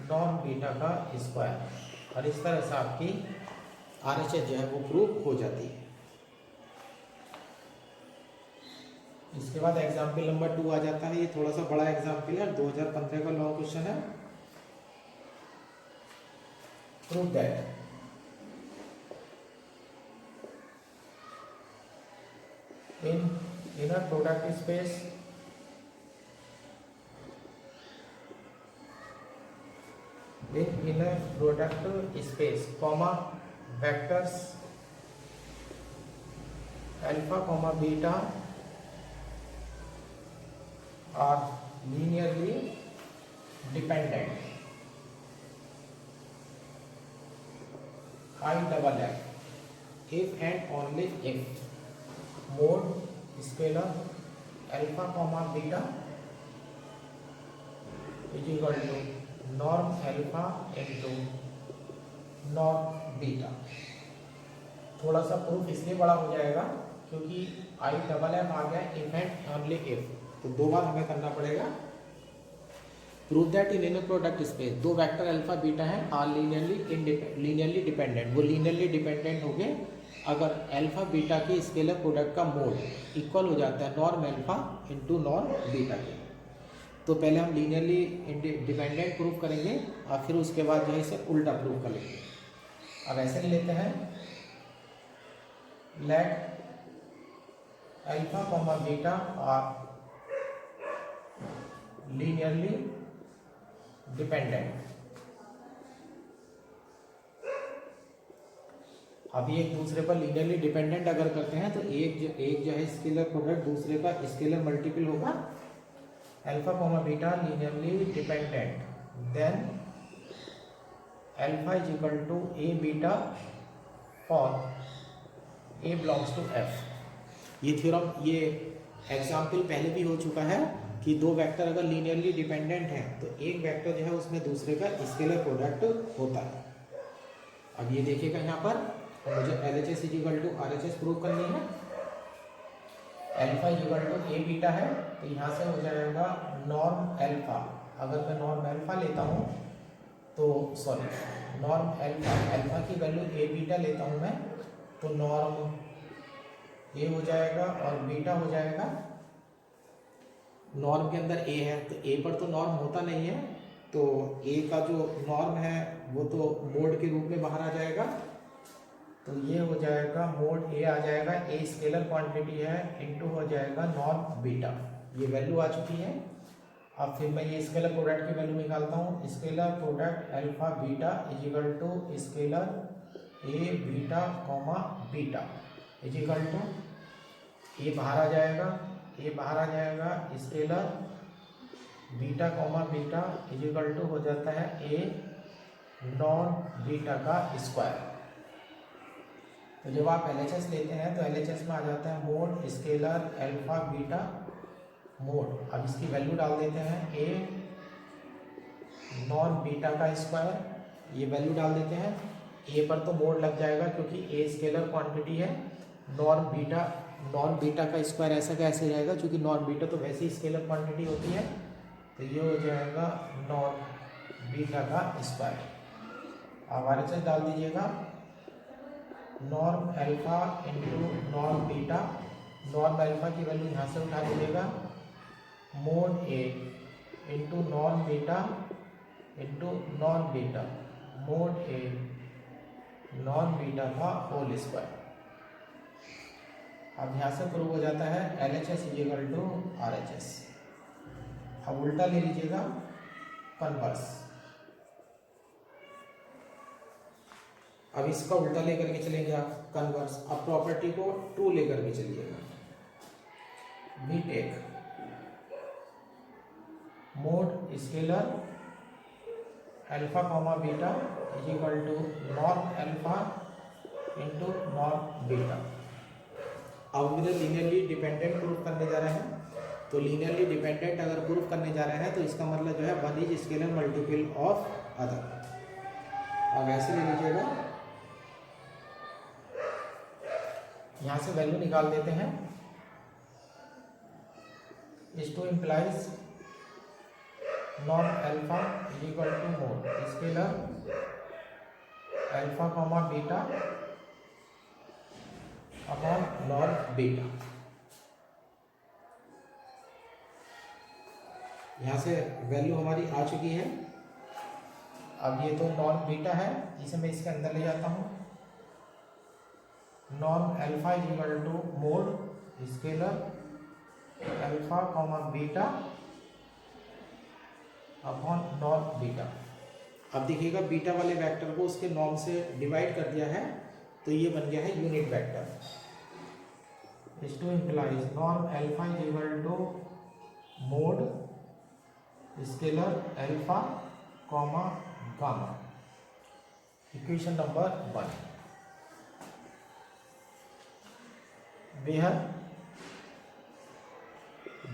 [SPEAKER 1] नॉर्म बीटा का स्क्वायर। और इस तरह से आपकी आरएचएस जो है वो प्रूव हो जाती है। इसके बाद एग्जाम्पल नंबर 2 आ जाता है, ये थोड़ा सा बड़ा एग्जाम्पल है, 2015 का लॉन्ग क्वेश्चन है। Prove that in inner product space comma vectors alpha comma beta are linearly dependent. I double F if and only if mod scalar alpha comma beta is equal to norm alpha into norm beta. थोड़ा सा प्रूफ इसलिए बड़ा हो जाएगा क्योंकि आई डबल एफ आ गया इफ एंड ओनली इफ, तो 2 बार हमें करना पड़ेगा। Prove that in inner product space 2 vector alpha beta है आर लीनियरली डिपेंडेंट। वो लीनियरली डिपेंडेंट हो गए अगर अल्फा बीटा के स्केलर प्रोडक्ट का मोड इक्वल हो जाता है norm alpha into norm beta के। तो पहले हम लीनियरली डिपेंडेंट प्रूव करेंगे और फिर उसके बाद जो है इसे उल्टा प्रूव कर लेंगे। अब ऐसे लेते हैं, let alpha comma beta are linearly dependent अभी एक दूसरे पर लीनियरली डिपेंडेंट अगर करते हैं तो एक जो है स्केलर प्रोडक्ट दूसरे का स्केलर मल्टीपल होगा। Alpha comma beta linearly dependent, then alpha is equal to a beta for a belongs to F. ये थ्योरम, ये एग्जाम्पल पहले भी हो चुका है कि दो वेक्टर अगर लीनियरली डिपेंडेंट हैं तो एक वेक्टर जो है उसमें दूसरे का स्केलर प्रोडक्ट होता है। अब ये देखिएगा यहाँ पर मुझे LHS is equal to RHS prove करनी है। Alpha is equal to a beta है तो यहाँ से हो जाएगा नॉर्म अल्फा। अगर मैं नॉर्म अल्फा लेता हूँ तो नॉर्म अल्फा की वैल्यू ए बीटा लेता हूँ मैं, तो नॉर्म ए हो जाएगा और बीटा हो जाएगा। नॉर्म के अंदर ए है तो ए पर तो नॉर्म होता नहीं है, तो ए का जो नॉर्म है वो तो मोड के रूप में बाहर आ जाएगा। तो ये हो जाएगा मोड ए आ जाएगा, ए स्केलर क्वांटिटी है इनटू हो जाएगा नॉर्म बीटा। ये वैल्यू आ चुकी है। अब फिर मैं ये स्केलर प्रोडक्ट की वैल्यू निकालता हूँ। Scalar product alpha beta is equal to scalar A beta comma beta is equal to A बाहर आ जाएगा, ए बाहर आ जाएगा, scalar beta comma beta is equal to हो जाता है ए नॉन बीटा का स्क्वायर। तो जब आप LHS लेते हैं तो LHS में आ जाता है mod scalar alpha beta mode. अब इसकी वैल्यू डाल देते हैं ए नॉन बीटा का स्क्वायर, ये वैल्यू डाल देते हैं। ए पर तो मोड लग जाएगा क्योंकि ए स्केलर क्वांटिटी है। नॉन बीटा का स्क्वायर ऐसा कैसे रहेगा, क्योंकि नॉन बीटा तो वैसे ही स्केलर क्वांटिटी होती है। तो ये हो जाएगा नॉन बीटा का स्क्वायर। अब RHS डाल दीजिएगा, norm alpha into norm beta. Norm alpha की वैल्यू यहाँ से उठा लीजिएगा, mod a into norm beta into नॉन बीटा, मोड ए नॉन बीटा का होल स्क्वायर। अब यहाँ से प्रूव हो जाता है LHS is equal to RHS। अब उल्टा ले लीजिएगा, कन्वर्स। अब इसका उल्टा लेकर के चलेंगे आप, कन्वर्स। अब प्रॉपर्टी को ट्रू लेकर के चलिएगा। We take mod scalar alpha comma beta is equal to norm alpha into norm beta. अब मुझे लीनियरली डिपेंडेंट प्रूफ करने जा रहे हैं, तो लीनियरली डिपेंडेंट अगर प्रूफ करने जा रहे हैं तो इसका मतलब जो है one is scalar multiple of other. अब ऐसे ले लीजिएगा, यहाँ से वैल्यू निकाल देते हैं। Is to implies norm alpha is equal to mod scalar alpha comma beta upon norm beta. यहाँ से वैल्यू हमारी आ चुकी है। अब ये तो नॉर्म बीटा है, इसे मैं इसके अंदर ले जाता हूँ। Norm alpha is equal to mod scalar alpha comma beta upon norm beta. अब देखिएगा बीटा वाले वेक्टर को उसके नॉर्म से डिवाइड कर दिया है तो ये बन गया है unit vector. Is to implies norm alpha is equal to mod scalar alpha comma gamma. Equation number 1, where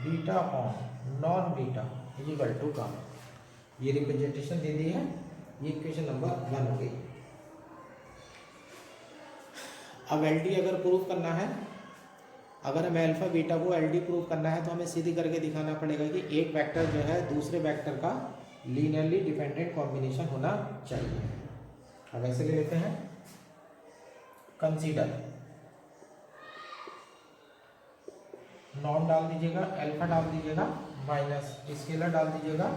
[SPEAKER 1] beta on नॉन beta is equal to gamma. ये रिप्रेजेंटेशन दे दी है, ये इक्वेशन नंबर 1 हो गई। अब LD अगर प्रूव करना है, अगर हमें अल्फा बीटा को LD प्रूव करना है तो हमें सीधी करके दिखाना पड़ेगा कि एक वेक्टर जो है दूसरे वेक्टर का लीनियरली डिपेंडेंट कॉम्बिनेशन होना चाहिए। अब ऐसे ले लेते हैं, कंसीडर नॉर्म डाल दीजिएगा, अल्फा डाल दीजिएगा, माइनस स्केलर डाल दीजिएगा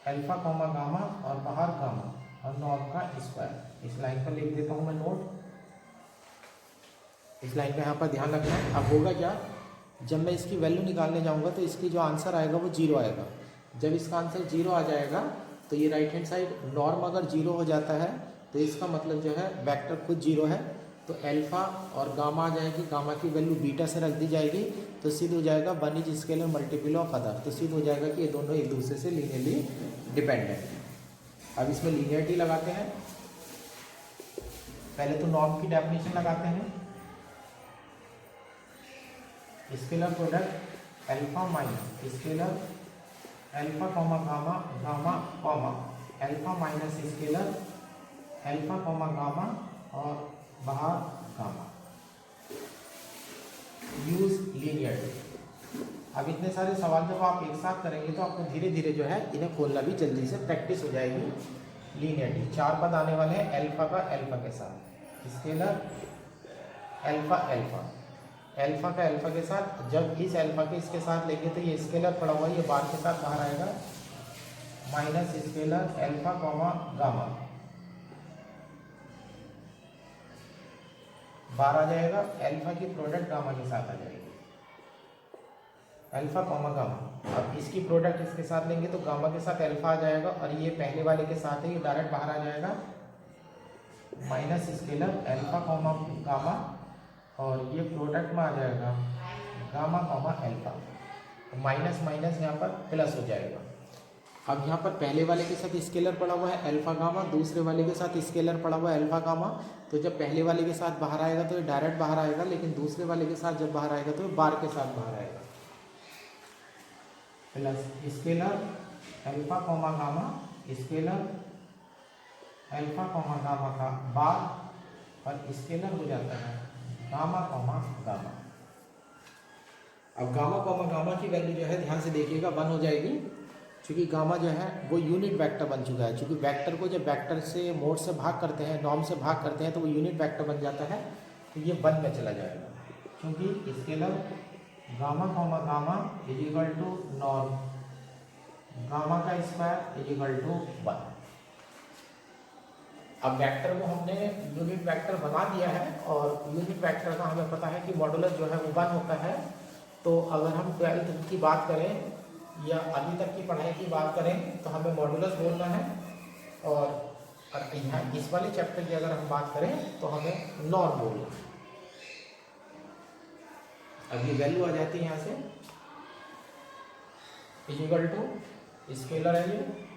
[SPEAKER 1] अल्फा कॉमा गामा और बाहर गामा और नॉर्म का स्क्वायर। इस लाइन पर लिख देता हूँ मैं नोट। इस लाइन का यहाँ पर ध्यान रखना है। अब होगा क्या, जब मैं इसकी वैल्यू निकालने जाऊँगा तो इसकी जो आंसर आएगा वो 0 आएगा। जब इसका आंसर 0 आ जाएगा तो ये राइट हैंड साइड नॉर्म अगर 0 हो जाता है तो इसका मतलब जो है वेक्टर खुद जीरो है, तो अल्फा और गामा आ जाएगी, गामा की वैल्यू बीटा से रख दी जाएगी, तो सिद्ध हो जाएगा one is scalar multiple of other, तो सिद्ध हो जाएगा कि ये दोनों एक दूसरे से लीनियरली डिपेंडेंट है। अब इसमें लीनियरिटी लगाते हैं। पहले तो नॉर्म की डेफिनेशन लगाते हैं। Scalar product alpha minus scalar alpha comma gamma, gamma comma alpha minus scalar alpha comma gamma और बाहर गामा, यूज लीनियरिटी। अब इतने सारे सवाल जब आप एक साथ करेंगे तो आपको धीरे धीरे जो है इन्हें खोलना भी जल्दी से प्रैक्टिस हो जाएगी। लीनियरिटी 4 पद आने वाले हैं अल्फा का अल्फा के साथ, स्केलर अल्फा अल्फा अल्फा का अल्फा के साथ, जब इस अल्फा के इसके साथ लेंगे तो ये स्केलर पड़ा हुआ है, ये बार के साथ बाहर आएगा, minus scalar alpha comma gamma, bar आ जाएगा, अल्फा की प्रोडक्ट गामा के साथ आ जाएगी, अल्फा कॉमा गामा। अब इसकी प्रोडक्ट इसके साथ लेंगे तो गामा के साथ अल्फा आ जाएगा, और ये पहले वाले के साथ है, ये डायरेक्ट बाहर आ जाएगा, minus scalar alpha comma gamma, और ये प्रोडक्ट में आ जाएगा गामा कॉमा अल्फा, तो माइनस माइनस यहाँ पर प्लस हो जाएगा। अब यहाँ पर पहले वाले के साथ स्केलर पड़ा हुआ है अल्फा गामा, दूसरे वाले के साथ स्केलर पड़ा हुआ है अल्फा गामा, तो जब पहले वाले के साथ बाहर आएगा तो ये डायरेक्ट बाहर आएगा, लेकिन दूसरे वाले के साथ जब बाहर आएगा तो ये बार के साथ बाहर आएगा, plus scalar alpha comma gamma scalar alpha comma gamma का बार, और स्केलर हो जाता है गामा कॉमा गामा। अब गामा कॉमा गामा की वैल्यू जो है ध्यान से देखिएगा 1 हो जाएगी, क्योंकि गामा जो है वो यूनिट वेक्टर बन चुका है। क्योंकि वेक्टर को जब वेक्टर से मोड से भाग करते हैं, नॉर्म से भाग करते हैं, तो वो यूनिट वेक्टर बन जाता है, तो ये 1 में चला जाएगा, क्योंकि scalar gamma comma gamma is equal to norm gamma का स्क्वायर इज इक्वल टू 1। अब वेक्टर को हमने यूनिट वेक्टर बना दिया है, और यूनिट वेक्टर का हमें पता है कि मॉडुलस जो है वो 1 होता है। तो अगर हम 12th की बात करें या अभी तक की पढ़ाई की बात करें तो हमें मॉडुलस बोलना है, और यहाँ इस वाले चैप्टर की अगर हम बात करें तो हमें नॉर्म बोलना है। अब ये वैल्यू आ जाती है यहाँ से इज इक्वल टू स्केलर है ये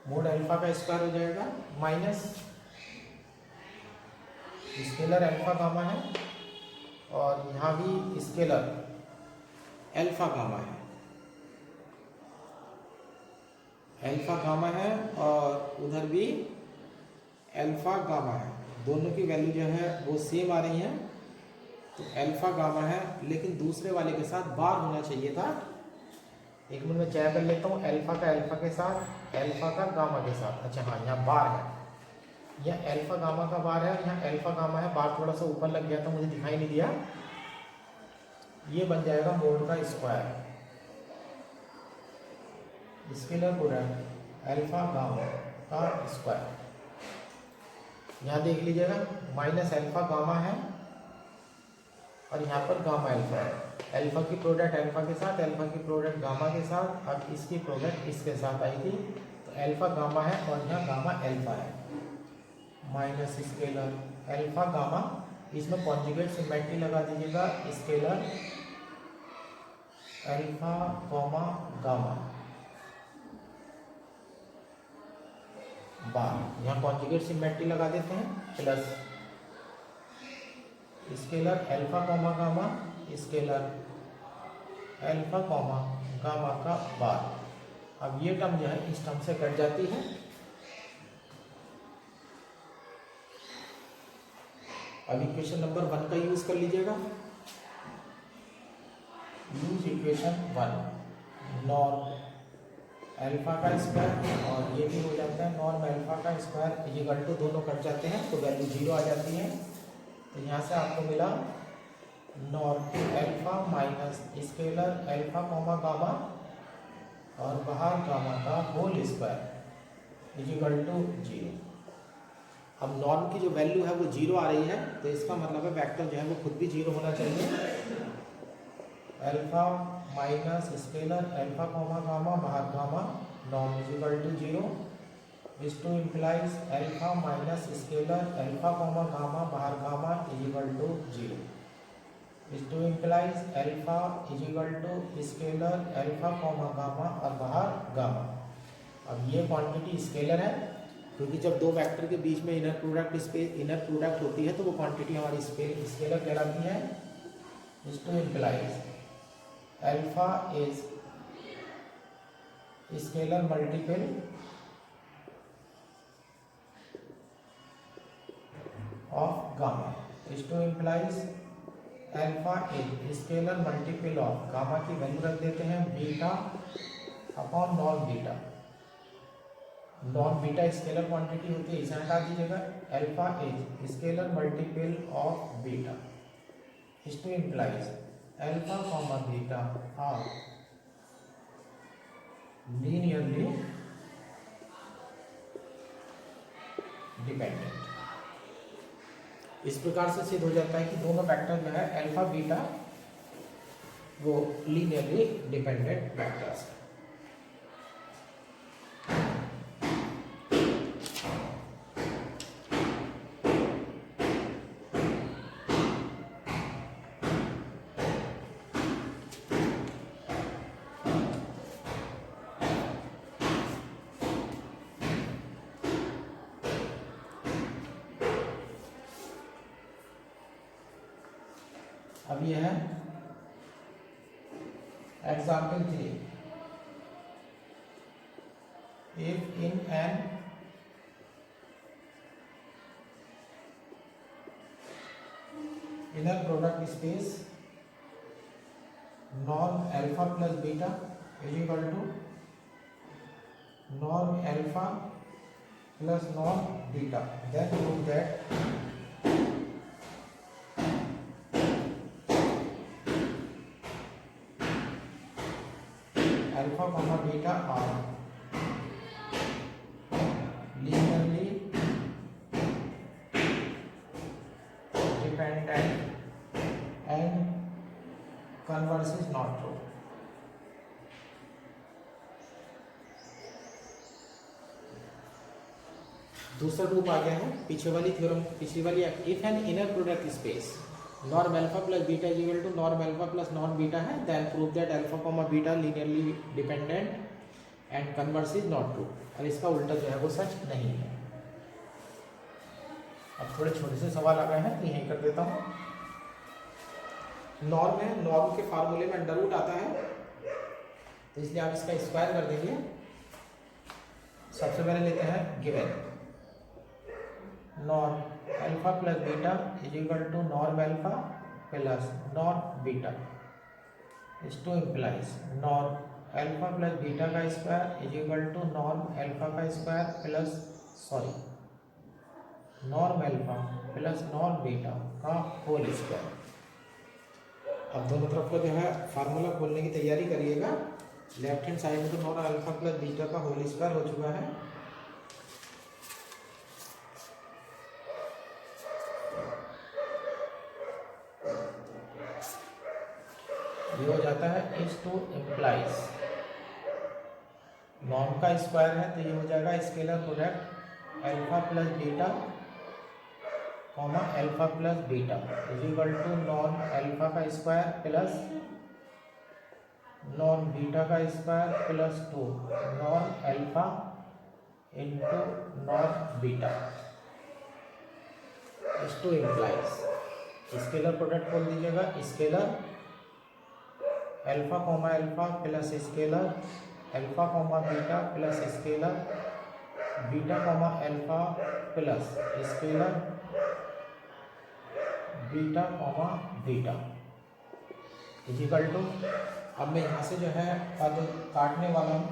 [SPEAKER 1] मोड अल्फा का स्क्वायर हो जाएगा, माइनस स्केलर अल्फा गामा है, और यहाँ भी स्केलर अल्फा गामा है, अल्फा गामा है, और उधर भी अल्फा गामा है, दोनों की वैल्यू जो है वो सेम आ रही है, तो अल्फा गामा है, लेकिन दूसरे वाले के साथ बार होना चाहिए था। एक मिनट में चेक कर लेता हूँ, अल्फा का अल्फा के साथ, अल्फा का गामा के साथ, अच्छा हाँ यहाँ बार है, यह अल्फा गामा का बार है, यहाँ अल्फा गामा है, बार थोड़ा सा ऊपर लग गया था, मुझे दिखाई नहीं दिया, ये बन जाएगा मोड का square, scalar product alpha gamma का स्क्वायर। यहाँ देख लीजिएगा माइनस अल्फा गामा है, और यहाँ पर गामा अल्फा है, अल्फा की प्रोडक्ट अल्फा के साथ, अल्फा की प्रोडक्ट गामा के साथ, अब इसकी प्रोडक्ट इसके साथ आई थी, तो अल्फा गामा है, और यहाँ गामा अल्फा है, माइनस स्केलर अल्फा गामा, इसमें कॉन्जुगेट सिमेट्री लगा दीजिएगा, स्केलर अल्फा कॉमा गामा बार, यहाँ कॉन्जुगेट सिमेट्री लगा देते हैं, plus scalar alpha comma gamma scalar alpha comma gamma का बार। अब ये टर्म जो है इस टर्म से कट जाती है। अब इक्वेशन नंबर 1 का यूज कर लीजिएगा, यूज इक्वेशन 1, नॉर्म अल्फा का स्क्वायर, और ये भी हो जाता है नॉर्म अल्फा का स्क्वायर इक्वल टू, दोनों कट जाते हैं तो वैल्यू 0 आ जाती है। तो यहाँ से आपको मिला norm alpha minus scalar alpha comma gamma और बाहर गामा का होल स्क्वायर इक्वल टू 0। अब नॉर्म की जो वैल्यू है वो 0 आ रही है, तो इसका मतलब है वेक्टर जो है वो खुद भी 0 होना चाहिए। Alpha minus scalar alpha comma gamma बाहर gamma norm equal to 0, is to implies alpha minus scalar alpha comma gamma बाहर gamma is equal to 0 is to implies alpha is equal to scalar alpha comma gamma और बाहर गामा। अब ये क्वांटिटी स्केलर है क्योंकि जब दो वेक्टर के बीच में इनर प्रोडक्ट होती है तो वो क्वांटिटी हमारी स्केलर कहलाती है। Is to implies alpha is scalar multiple of gamma is to implies alpha is scalar multiple of gamma की वैल्यू रख देते हैं बीटा अपॉन नॉन बीटा। नॉन बीटा स्केलर क्वांटिटी होती है, इसे हटा दीजिएगा। Alpha is scalar multiple of beta is to implies alpha comma beta are linearly dependent. इस प्रकार से सिद्ध हो जाता है कि दोनों वेक्टर जो है अल्फा बीटा वो लीनियरली डिपेंडेंट वेक्टर्स हैं। अब यह है example 3। If in an inner product space norm alpha plus beta is equal to norm alpha plus norm beta, then prove that alpha comma beta are linearly dependent and converse is not true. दूसरा रूप आ गया है पिछले वाली थ्योरम, पिछली वाली। If an inner product space norm alpha plus beta is equal to norm alpha plus norm beta है, then prove that alpha comma beta linearly dependent and converse is not true. और इसका उल्टा जो है वो सच नहीं है। अब थोड़े छोटे से सवाल आ गए हैं तो यहीं कर देता हूँ। नॉर्म है, नॉर्म के फार्मूले में अंडर रूट आता है तो इसलिए आप इसका स्क्वायर कर देंगे। सबसे पहले लेते हैं given norm alpha plus beta is equal to norm alpha plus norm beta is to implies norm alpha plus beta का square is equal to norm alpha का square plus norm alpha plus norm beta का होल स्क्वायर। अब दोनों तरफ को जो है फार्मूला खोलने की तैयारी करिएगा। लेफ्ट हैंड साइड में तो नॉर्म अल्फा प्लस बीटा का होल स्क्वायर हो चुका है। ये हो जाता है इज टू इम्प्लाइज नॉर्म का स्क्वायर है तो ये हो जाएगा scalar product alpha plus beta comma alpha plus beta is equal to norm alpha का स्क्वायर प्लस नॉर्म बीटा का square plus 2 norm alpha into norm beta is to implies scalar product बोल दीजिएगा scalar alpha comma alpha plus scalar alpha comma beta plus scalar beta comma alpha plus scalar beta comma beta is equal to. अब मैं यहाँ से जो है पद काटने वाला हूँ।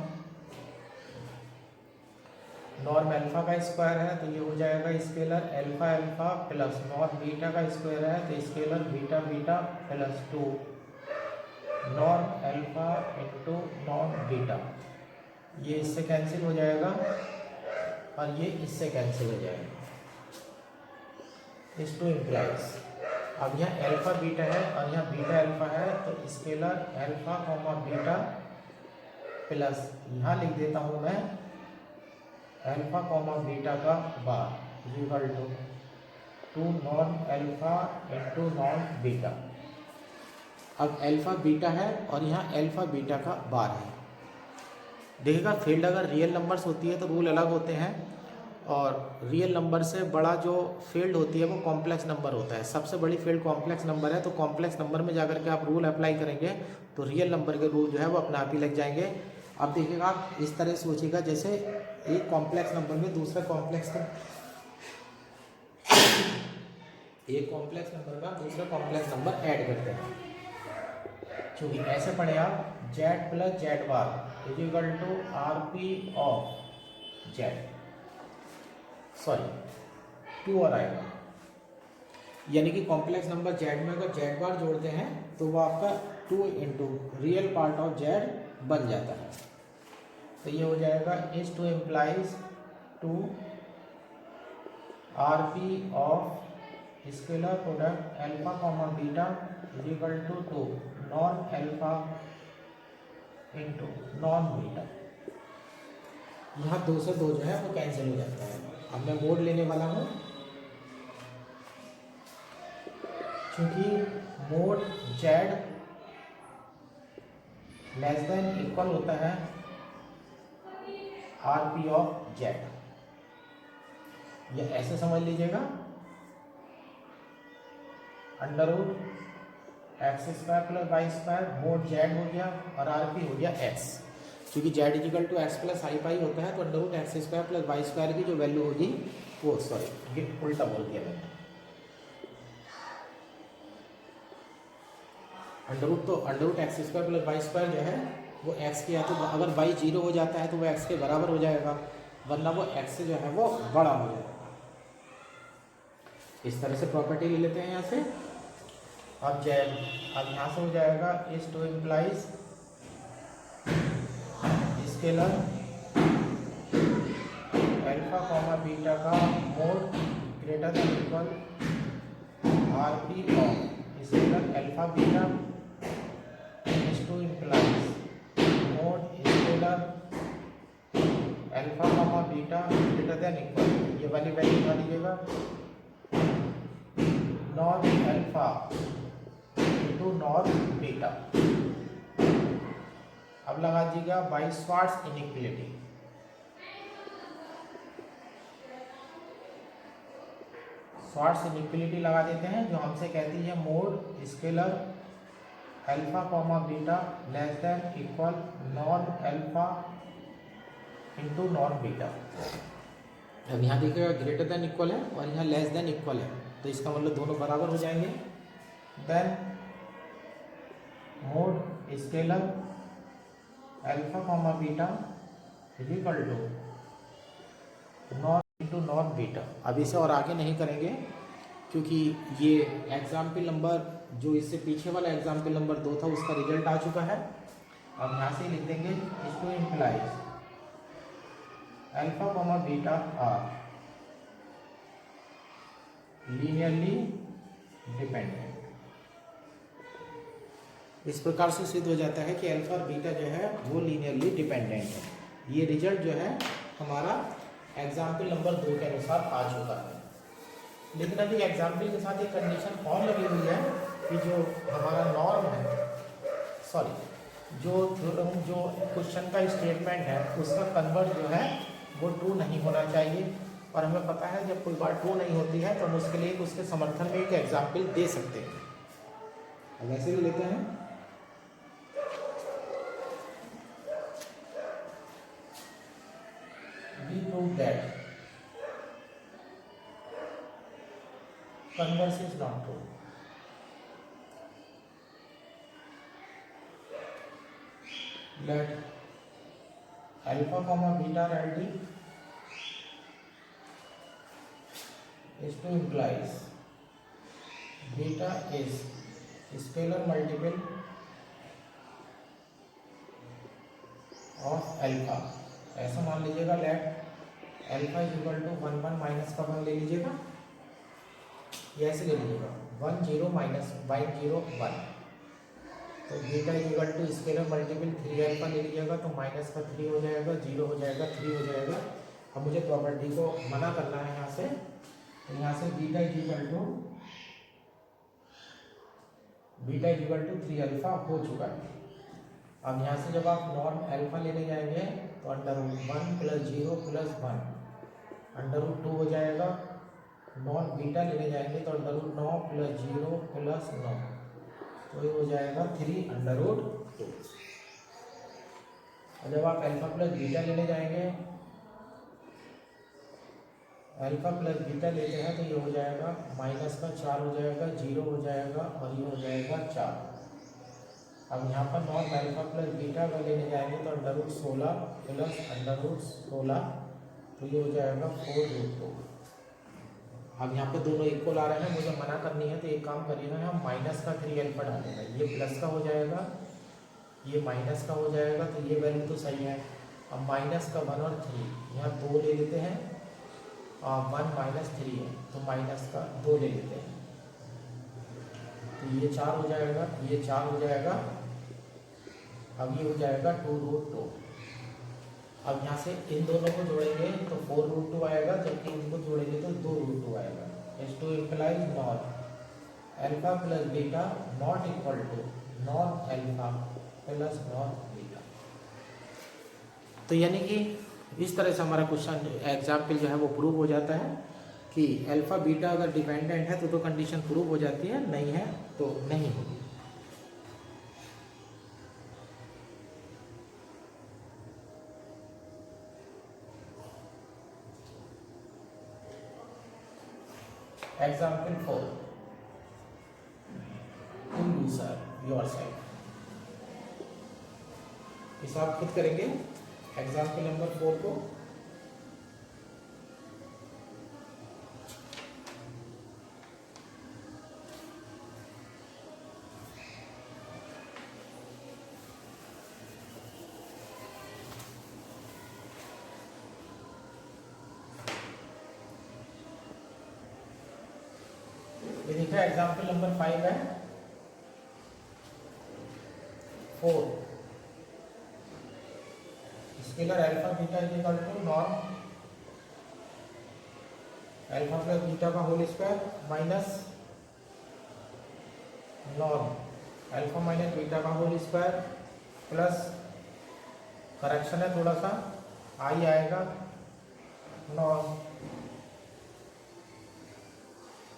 [SPEAKER 1] नॉर्म अल्फा का स्क्वायर है तो ये हो जाएगा scalar alpha alpha plus norm beta का स्क्वायर है तो scalar beta beta plus 2 norm alpha into norm beta. ये इससे कैंसिल हो जाएगा और ये इससे कैंसिल हो जाएगा। इस टू इम्प्लाइज अब यहाँ अल्फा बीटा है और यहाँ बीटा अल्फा है तो scalar alpha comma beta plus यहाँ लिख देता हूँ मैं अल्फा कॉमा बीटा का बार is equal to 2 non alpha into नॉन बीटा। अब अल्फा बीटा है और यहाँ अल्फा बीटा का बार है। देखिएगा फील्ड अगर रियल नंबर्स होती है तो रूल अलग होते हैं, और रियल नंबर से बड़ा जो फील्ड होती है वो कॉम्प्लेक्स नंबर होता है। सबसे बड़ी फील्ड कॉम्प्लेक्स नंबर है, तो कॉम्प्लेक्स नंबर में जाकर के आप रूल अप्लाई करेंगे तो रियल नंबर के रूल जो है वो अपने आप ही लग जाएंगे। अब देखिएगा आप इस तरह सोचिएगा, जैसे एक कॉम्प्लेक्स नंबर में दूसरा कॉम्प्लेक्स एक कॉम्प्लेक्स नंबर का दूसरा कॉम्प्लेक्स नंबर ऐड करते हैं। क्योंकि ऐसे पढ़े आप Z plus Z bar is equal to R P of Z, sorry 2 और आएगा, यानी कि कॉम्प्लेक्स नंबर जेड में अगर जेड बार जोड़ते हैं तो वो आपका 2 into real part of Z बन जाता है। तो ये हो जाएगा is to implies 2 are P of scalar product alpha comma beta is equal to 2 non alpha into नॉन बीटा। यहाँ 2 से 2 जो है वो कैंसिल हो जाता है। अब मैं मोड लेने वाला हूँ, क्योंकि mode Z less than equal होता है आर पी ऑफ जेड। ये ऐसे समझ लीजिएगा, under root x square plus Y square mod z हो गया और आर पी हो गया एक्स। क्योंकि z equal to x plus i pi होता है, तो under root x square plus Y square की जो वैल्यू होगी वो, सॉरी ये उल्टा बोल दिया मैंने, under root x square plus Y square जो है वो एक्स के, या तो अगर वाई 0 हो जाता है तो वो एक्स के बराबर हो जाएगा, वरना वो एक्स से जो है वो बड़ा हो जाएगा। इस तरह से प्रॉपर्टी ले लेते हैं यहाँ से। अब जेड, अब यहाँ से हो जाएगा is to implies scalar alpha comma beta का mode greater than equal are P of scalar alpha beta is to implies mode scalar alpha comma beta greater than equal, ये वाली वैल्यू बना दीजिएगा, नॉन अल्फा इंटू नॉन बीटा। अब लगा दीजिएगा by Swarts inequality. Swarts inequality लगा देते हैं, जो हमसे कहती है mod scalar alpha comma beta less than equal non alpha into नॉन बीटा। अब यहाँ देखिएगा ग्रेटर देन इक्वल है और यहाँ लेस देन इक्वल है, तो इसका मतलब दोनों बराबर हो जाएंगे। Then mode scalar alpha comma beta is equal to non into नॉन बीटा। अब इसे और आगे नहीं करेंगे, क्योंकि ये एग्जाम्पल नंबर जो इससे पीछे वाला एग्जाम्पल नंबर 2 था उसका रिजल्ट आ चुका है। अब यहाँ से लिख देंगे is to implies alpha comma beta are linearly dependent. इस प्रकार से सिद्ध हो जाता है कि अल्फा और बीटा जो है वो लीनियरली डिपेंडेंट है। ये रिजल्ट जो है हमारा एग्जाम्पल नंबर 2 के अनुसार आ चुका है। लेकिन अभी एग्जाम्पल के साथ एक कंडीशन और लगी हुई है कि जो हमारा नॉर्म है, सॉरी जो क्वेश्चन का स्टेटमेंट है उसका कन्वर्ट जो है वो ट्रू नहीं होना चाहिए। और हमें पता है जब कोई बात ट्रू नहीं होती है तो हम उसके लिए उसके समर्थन में एक एग्जाम्पल दे सकते हैं। अब ऐसे भी लेते हैं, we prove that converse is not true. Let alpha comma beta reality is to implies beta is scalar multiple of alpha। ऐसा मान लीजिएगा let alpha is equal to 1 1 minus का 1 ले लीजिएगा, ये ऐसे ले लीजिएगा 1 0 माइनस 1 0 1। तो beta is equal to scalar multiple 3 alpha ले लीजिएगा, तो माइनस का 3 हो जाएगा, 0 हो जाएगा, 3 हो जाएगा। अब मुझे प्रॉपर्टी को मना करना है यहाँ से, तो यहाँ से beta is equal to 3 alpha हो चुका है। अब यहाँ से जब आप नॉन अल्फा लेने जाएंगे तो √1 + 0 + 1 √2 हो जाएगा। नॉन बीटा लेने जाएंगे तो √9 + 0 + 9, तो ये हो जाएगा 3√2। और जब आप अल्फा प्लस बीटा लेने जाएंगे, अल्फा प्लस बीटा लेते हैं तो ये हो जाएगा -4 हो जाएगा, 0 हो जाएगा और ये हो जाएगा 4। अब यहाँ पर नॉन अल्फा प्लस बीटा अगर लेने जाएंगे तो √16 + √16, तो ये हो जाएगा 4√2। अब यहाँ पे दोनों इक्वल आ रहे हैं, मुझे मना करनी है तो एक काम करिएगा, हम माइनस का 3 अल्फा डालेंगे, ये प्लस का हो जाएगा, ये माइनस का हो जाएगा, तो ये वैल्यू तो सही है। अब माइनस का 1 और 3 यहाँ 2 ले लेते हैं, और 1 - 3 है तो माइनस का 2 ले लेते हैं, तो ये 4 हो जाएगा, ये 4 हो जाएगा। अब ये हो जाएगा 2√2। अब यहाँ से इन दोनों को जोड़ेंगे तो 4√2 आएगा, जबकि इनको जोड़ेंगे तो 2√2 आएगा। S2 implies non alpha plus beta not equal to नॉन अल्फा प्लस नॉन बीटा। तो यानी कि इस तरह से हमारा क्वेश्चन एग्जाम्पल जो है वो प्रूव हो जाता है कि अल्फा बीटा अगर डिपेंडेंट है तो कंडीशन प्रूव हो जाती है, नहीं है तो नहीं होगी। Example 4. To user yourself. इस आप खुद करेंगे एग्जाम्पल नंबर 4 को। ये देखिए एग्जाम्पल नंबर 5 है 4। Scalar alpha beta is equal to नॉन अल्फा प्लस बीटा का होल स्क्वायर माइनस नॉन अल्फा माइनस बीटा का होल स्क्वायर प्लस, करेक्शन है थोड़ा सा, आई आएगा नॉन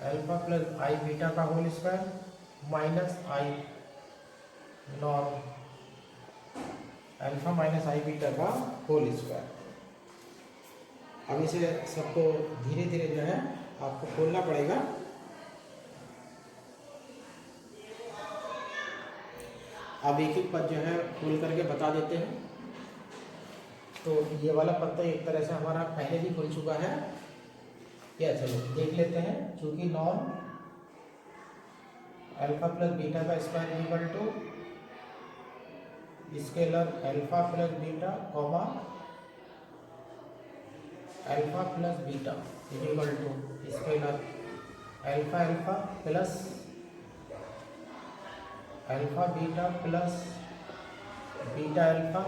[SPEAKER 1] अल्फा प्लस आई बीटा का होल स्क्वायर माइनस आई नॉन अल्फा माइनस आई बीटा का होल स्क्वायर। अब इसे सबको धीरे धीरे जो है आपको खोलना पड़ेगा। अब एक एक पद जो है खोल करके बता देते हैं। तो ये वाला पद तो एक तरह से हमारा पहले भी खुल चुका है, क्या चलो देख लेते हैं। चूंकि नॉन अल्फा प्लस बीटा का square equal to scalar alpha plus beta comma alpha plus beta equal to scalar alpha alpha plus alpha beta plus beta alpha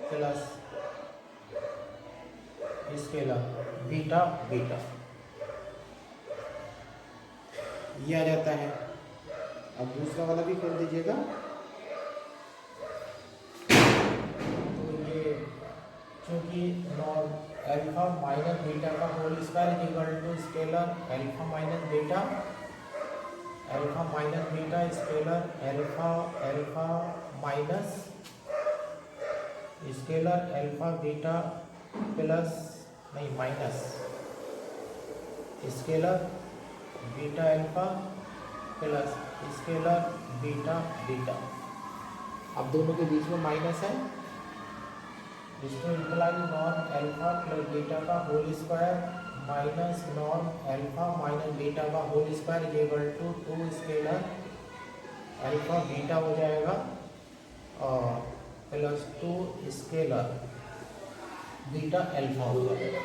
[SPEAKER 1] plus scalar beta beta, ये आ जाता है। अब दूसरा वाला भी कर दीजिएगा। तो ये चूंकि नॉन अल्फा माइनस बीटा का whole square equal to scalar alpha minus beta, alpha minus beta scalar alpha alpha minus scalar alpha beta plus नहीं minus scalar beta alpha plus scalar beta beta. अब दोनों के बीच में माइनस है, जिसको इम्प्लाई नॉन अल्फा प्लस बीटा का होल स्क्वायर माइनस नॉन अल्फा माइनस बीटा का whole square equal to 2 scalar alpha beta हो जाएगा और प्लस 2 स्केलर बीटा अल्फा हो जाएगा।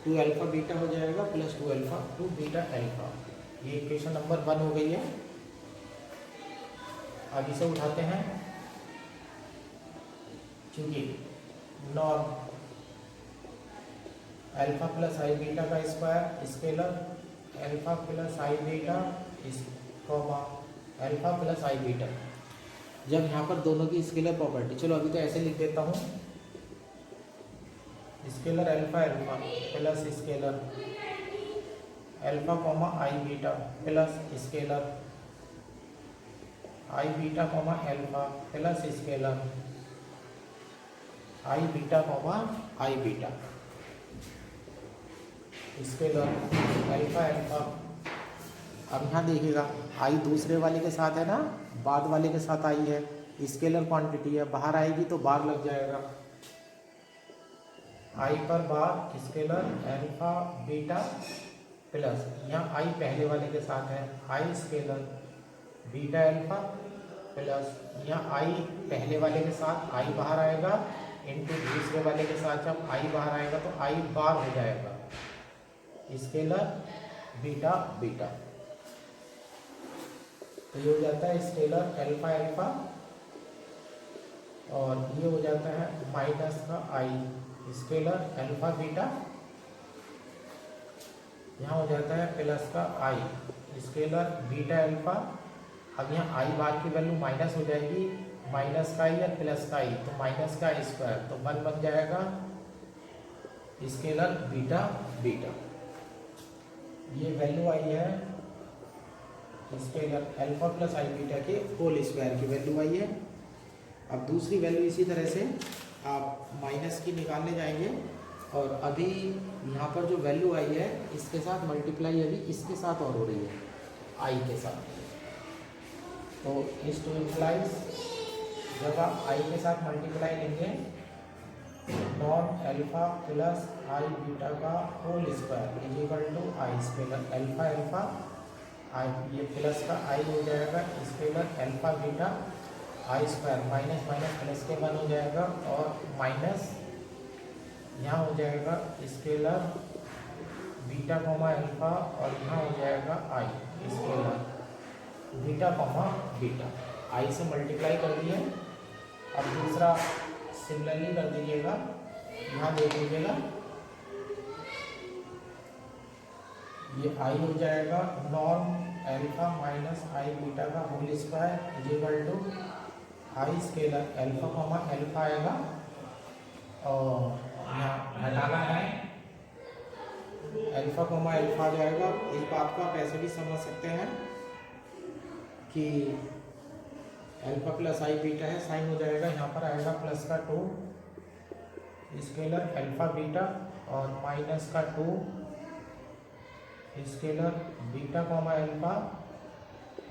[SPEAKER 1] 2 अल्फा बीटा हो जाएगा प्लस 2 अल्फा 2 बीटा अल्फा। ये इक्वेशन नंबर 1 हो गई है। अब इसे उठाते हैं। चूंकि नॉन अल्फा प्लस आई बीटा का square scalar alpha plus i beta comma alpha plus i beta. जब यहाँ पर दोनों की स्केलर प्रॉपर्टी, चलो अभी तो ऐसे लिख देता हूँ, scalar alpha alpha plus scalar alpha comma i beta plus scalar i beta comma alpha plus scalar i beta comma i beta scalar alpha alpha. अब यहाँ देखिएगा आई दूसरे वाले के साथ है ना, बाद वाले के साथ आई है, स्केलर क्वांटिटी है, बाहर आएगी तो बार लग जाएगा, आई पर बार स्केलर अल्फा बीटा प्लस, यहाँ आई पहले वाले के साथ है, आई स्केलर बीटा अल्फा प्लस, यहाँ आई पहले वाले के साथ आई बाहर आएगा इनटू दूसरे वाले के साथ जब आई बाहर आएगा तो आई बार हो जाएगा स्केलर बीटा बीटा। तो ये हो जाता है स्केलर अल्फा अल्फा और ये हो जाता है माइनस का आई स्केलर अल्फा बीटा, यहाँ हो जाता है प्लस का आई स्केलर बीटा अल्फा। अब यहाँ आई बार की वैल्यू माइनस हो जाएगी, माइनस का आई या प्लस का आई, तो माइनस का आई स्क्वायर तो 1 बन जाएगा स्केलर बीटा बीटा। ये वैल्यू आई है scalar alpha plus i beta के होल स्क्वायर की वैल्यू आई है। अब दूसरी वैल्यू इसी तरह से आप माइनस की निकालने जाएंगे और अभी यहाँ पर जो वैल्यू आई है इसके साथ मल्टीप्लाई अभी इसके साथ और हो रही है आई के साथ। तो इस टू इम्प्लाइज जब आप आई के साथ मल्टीप्लाई लेंगे नॉन अल्फा प्लस आई बीटा का whole square is equal to i scalar alpha alpha i, ये प्लस का आई हो जाएगा scalar alpha beta i square minus minus plus के 1 हो जाएगा और माइनस यहाँ हो जाएगा स्केलर बीटा कॉमा अल्फा और यहाँ हो जाएगा आई स्केलर बीटा कॉमा बीटा। आई से मल्टीप्लाई कर दिए। अब दूसरा सिमिलरली कर दीजिएगा, यहाँ देख लीजिएगा ये आई हो जाएगा नॉन अल्फा माइनस आई बीटा का whole square is equal to i scalar alpha comma alpha आएगा और यहाँ हटाना है अल्फा कॉमा अल्फा आ जाएगा। इस बात को आप ऐसे भी समझ सकते हैं कि अल्फा प्लस आई बीटा है, साइन हो जाएगा, यहाँ पर आएगा प्लस का 2 स्केलर अल्फा बीटा और माइनस का 2 स्केलर बीटा कॉमा अल्फा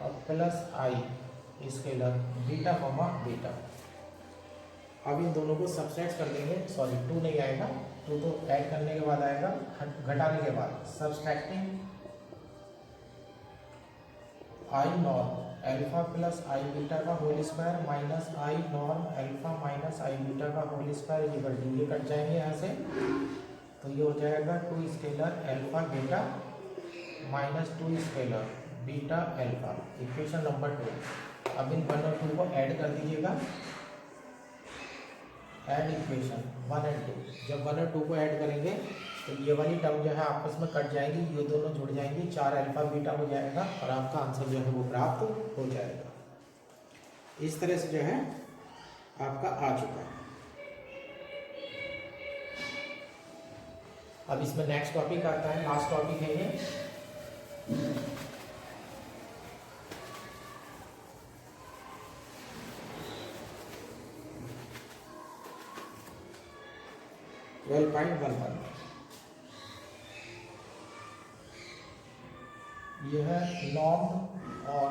[SPEAKER 1] और प्लस आई स्केलर बीटा कॉमा बीटा। अब इन दोनों को सबट्रैक्ट कर देंगे, सॉरी 2 नहीं आएगा, 2 तो ऐड करने के बाद आएगा, घटाने के बाद सबट्रैक्टिंग आई नॉन अल्फा प्लस आई बीटा का होल स्क्वायर माइनस आई नॉन अल्फा माइनस आई बीटा का होल स्क्वायर ये कट जाएंगे यहाँ से, तो ये हो जाएगा 2 scalar alpha beta minus 2 scalar beta alpha, equation number 2। अब इन 1 और 2 को ऐड कर दीजिएगा, ऐड इक्वेशन 1 और 2। जब 1 और 2 को ऐड करेंगे तो ये वाली टर्म जो है आपस में कट जाएंगी, ये दोनों जुड़ जाएंगी, 4 अल्फा बीटा हो जाएगा और आपका आंसर जो है वो प्राप्त हो जाएगा। इस तरह से जो है आपका आ चुका है। अब इसमें नेक्स्ट टॉपिक आता है, लास्ट टॉपिक है ये, यह है नॉर्म और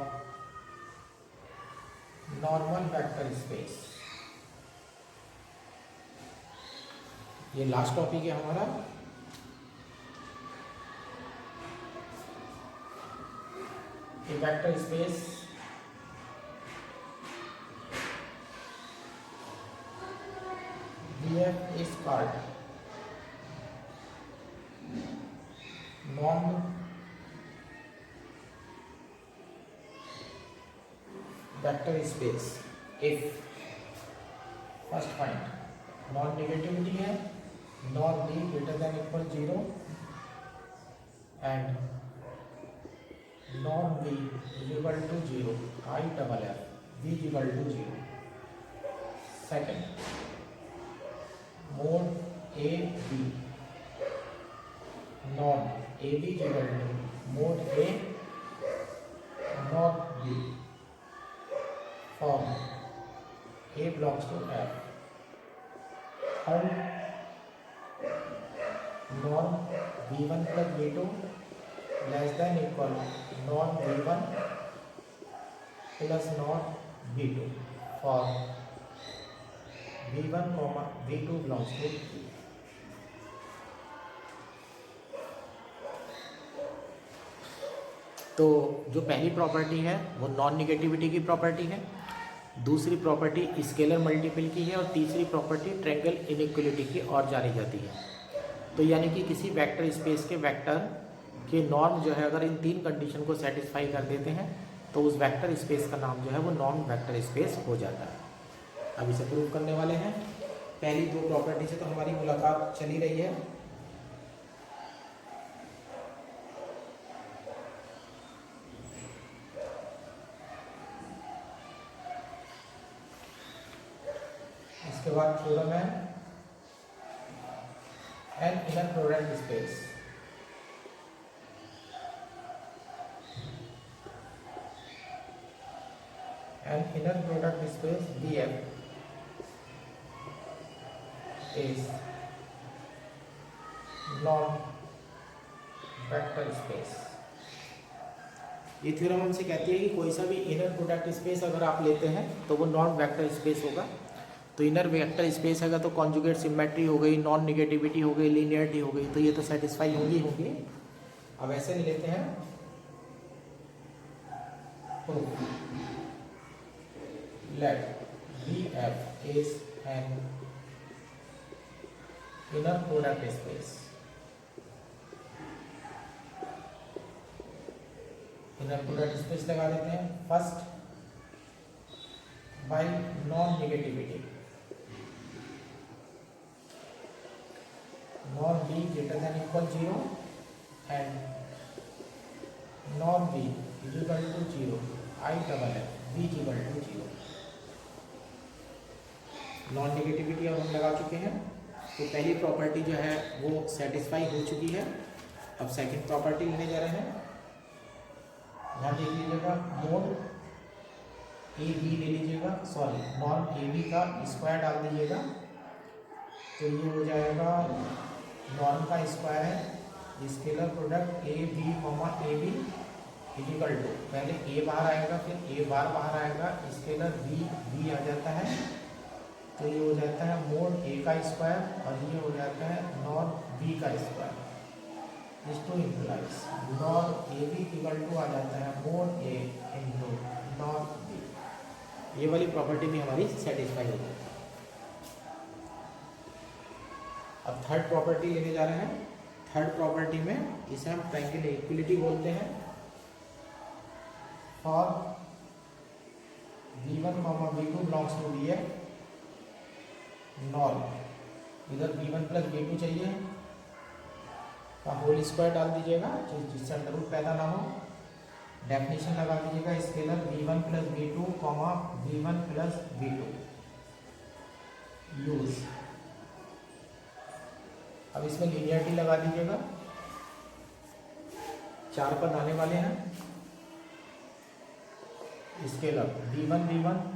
[SPEAKER 1] नॉर्मल वेक्टर स्पेस। ये लास्ट टॉपिक है हमारा। ये vector space VF is called norm vector space if first point non negativity है, नॉन be greater than equal 0 and non B is equal to 0 I double F B is equal to 0. Second, mode A B non a B is equal to mode A not be form A belongs to F. Third, non V1 plus V2 less than equal non V1 plus non V2 for V1 comma V2 belongs to E. तो जो पहली प्रॉपर्टी है वो नॉन निगेटिविटी की प्रॉपर्टी है, दूसरी प्रॉपर्टी स्केलर मल्टीपल की है और तीसरी प्रॉपर्टी ट्रायंगल इनइक्वलिटी की और जानी जाती है. तो यानी कि किसी वेक्टर स्पेस के वेक्टर के नॉर्म जो है अगर इन तीन कंडीशन को सेटिस्फाई कर देते हैं तो उस वेक्टर स्पेस का नाम जो है वो नॉन वेक्टर स्पेस हो जाता है. अब इसे प्रूव करने वाले हैं. पहली दो प्रॉपर्टी से तो हमारी मुलाकात चली रही है. इसके बाद थ्योरम है N inner product space. N inner product space BF is non vector space. ये थ्योरम हमसे कहती है कि कोई सा भी इनर प्रोडक्ट स्पेस अगर आप लेते हैं तो वो नॉन वेक्टर स्पेस होगा. तो इनर वेक्टर स्पेस है तो कॉन्जुगेट सिमेट्री हो गई, नॉन निगेटिविटी हो गई, लीनियरिटी हो गई, तो ये तो सेटिस्फाई होगी. अब ऐसे लेते हैं let BF is an inner product space. Inner product space लगा देते हैं. First, by non negativity non B greater than equal 0 and non B is equal to 0 I double F B is equal to 0. Non negativity अब हम लगा चुके हैं तो पहली प्रॉपर्टी जो है वो सेटिस्फाई हो चुकी है. अब सेकंड प्रॉपर्टी लेने जा रहे हैं. यहाँ देख लीजिएगा मोड ए बी ले लीजिएगा, सॉरी नॉन ए बी का स्क्वायर डाल दीजिएगा तो ये हो जाएगा नॉर्म का स्क्वायर है scalar product a b comma a b is equal to, पहले ए बाहर आएगा फिर ए बार बाहर आएगा, स्केलर बी आ जाता है तो ये हो जाता है मोड ए का स्क्वायर और ये हो जाता है नॉन बी का स्क्वायर. इस टू इम्प्लाइज नॉन ए बी इक्वल टू आ जाता है मोड ए इंटू नॉन बी. ये वाली प्रॉपर्टी भी हमारी सेटिस्फाई हो जाती है. अब थर्ड प्रॉपर्टी लेने जा रहे हैं. थर्ड प्रॉपर्टी में इसे हम ट्रायंगल इक्विलिटी बोलते हैं. For V1 V2 belongs to BF norm, इधर V1 प्लस V2 चाहिए का होल स्क्वायर डाल दीजिएगा जिससे अंडर रूट पैदा ना हो. डेफिनेशन लगा दीजिएगा scalar V1 plus V2 comma V1 plus V2 use. अब इसमें लीनियरिटी लगा दीजिएगा. 4 पद आने वाले हैं. Scalar V1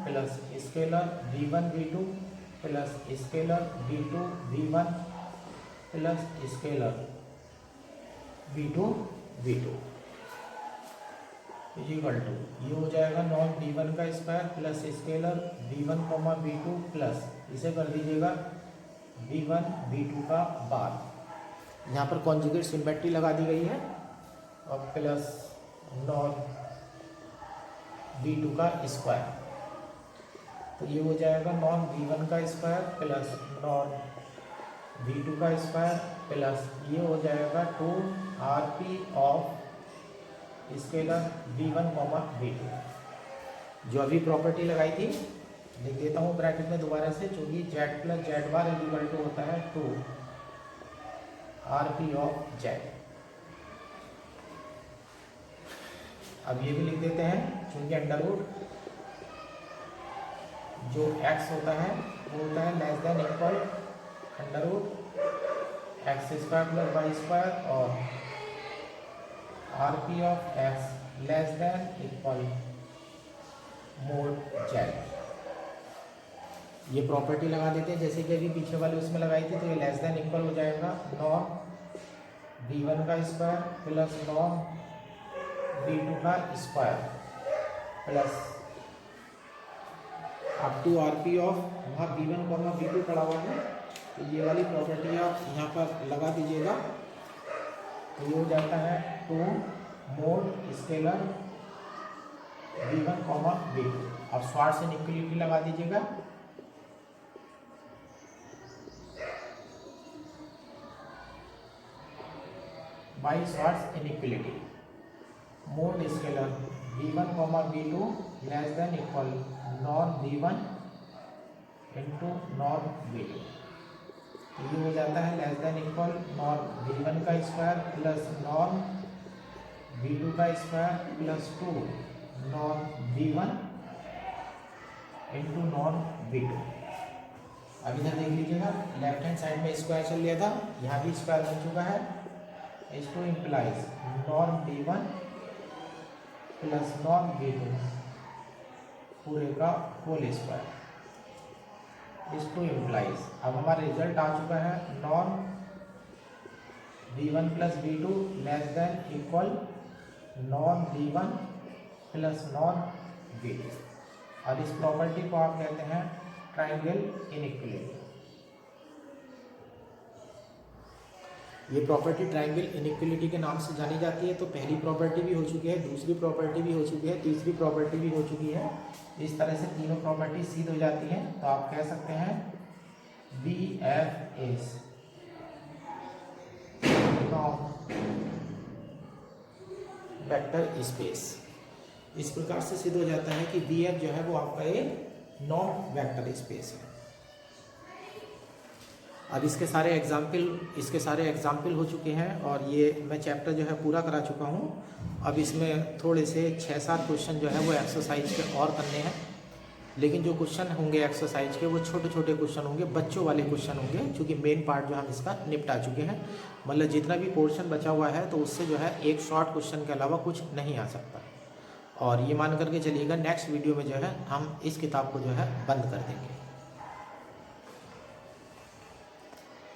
[SPEAKER 1] plus scalar V1 plus scalar V2 plus scalar V2 equal to ये हो जाएगा नॉन V1 का square plus scalar V1 V2 plus इसे कर दीजिएगा V1 V2 का बार. यहाँ पर कॉन्जुगेट सिमेट्री लगा दी गई है और प्लस नॉन V2 का स्क्वायर तो ये हो जाएगा नॉन V1 का स्क्वायर प्लस नॉन V2 का स्क्वायर प्लस ये हो जाएगा 2RP of scalar V1 V2. जो अभी प्रॉपर्टी लगाई थी लिख देता हूँ ब्रैकेट में दोबारा से, जो कि Z plus Z bar equal to होता है 2 RP ऑफ Z। अब ये भी लिख देते हैं, चूंकि अंडर रूट जो x होता है वो होता है less than equal under root x square plus Y square, और RP of x less than equal mod Z। ये प्रॉपर्टी लगा देते हैं जैसे कि अभी पीछे वाले उसमें लगाई थी, तो ये लेस देन इक्वल हो जाएगा नॉन v1 का स्क्वायर प्लस नॉन v2 का square plus up to RP of, वहाँ v1 v2 पड़ा हुआ है, तो ये वाली प्रॉपर्टी आप यहाँ पर लगा दीजिएगा, तो ये हो जाता है 2 मोड स्केलर v1, v2। अब स्वार्ट्स इनइक्वालिटी लगा दीजिएगा, by Swarts inequality mode scalar v1, v2 less than equal non v1 into non v2, तो ये हो जाता है less than equal non v1 का स्क्वायर प्लस नॉन v2 का square plus 2 non v1 into non v2। अब इधर देख लीजिएगा, लेफ्ट हैंड साइड में स्क्वायर चल लिया था, यहाँ भी स्क्वायर बन चुका है। H2 implies non v1 plus नॉन v2 पूरे का होल स्क्वायर। H2 implies, अब हमारा रिजल्ट आ चुका है non v1 plus v2 less than equal non v1 plus नॉन v2, और इस प्रॉपर्टी को आप कहते हैं ट्राइंगल इनइक्वालिटी। ये प्रॉपर्टी ट्राइंगल इनइक्वालिटी के नाम से जानी जाती है। तो पहली प्रॉपर्टी भी हो चुकी है, दूसरी प्रॉपर्टी भी हो चुकी है, तीसरी प्रॉपर्टी भी हो चुकी है। इस तरह से तीनों प्रॉपर्टी सिद्ध हो जाती हैं, तो आप कह सकते हैं BF is non vector space. इस प्रकार से सिद्ध हो जाता है कि BF जो है वो आपका एक नॉन वेक्टर स्पेस है। अब इसके सारे एग्जाम्पल हो चुके हैं, और ये मैं चैप्टर जो है पूरा करा चुका हूँ। अब इसमें थोड़े से 6-7 क्वेश्चन जो है वो एक्सरसाइज के और करने हैं, लेकिन जो क्वेश्चन होंगे एक्सरसाइज के वो छोटे छोटे क्वेश्चन होंगे, बच्चों वाले क्वेश्चन होंगे, क्योंकि मेन पार्ट जो हम इसका निपटा चुके हैं। मतलब जितना भी पोर्शन बचा हुआ है तो उससे जो है एक शॉर्ट क्वेश्चन के अलावा कुछ नहीं आ सकता। और ये मान करके चलिएगा नेक्स्ट वीडियो में जो है हम इस किताब को जो है बंद कर देंगे।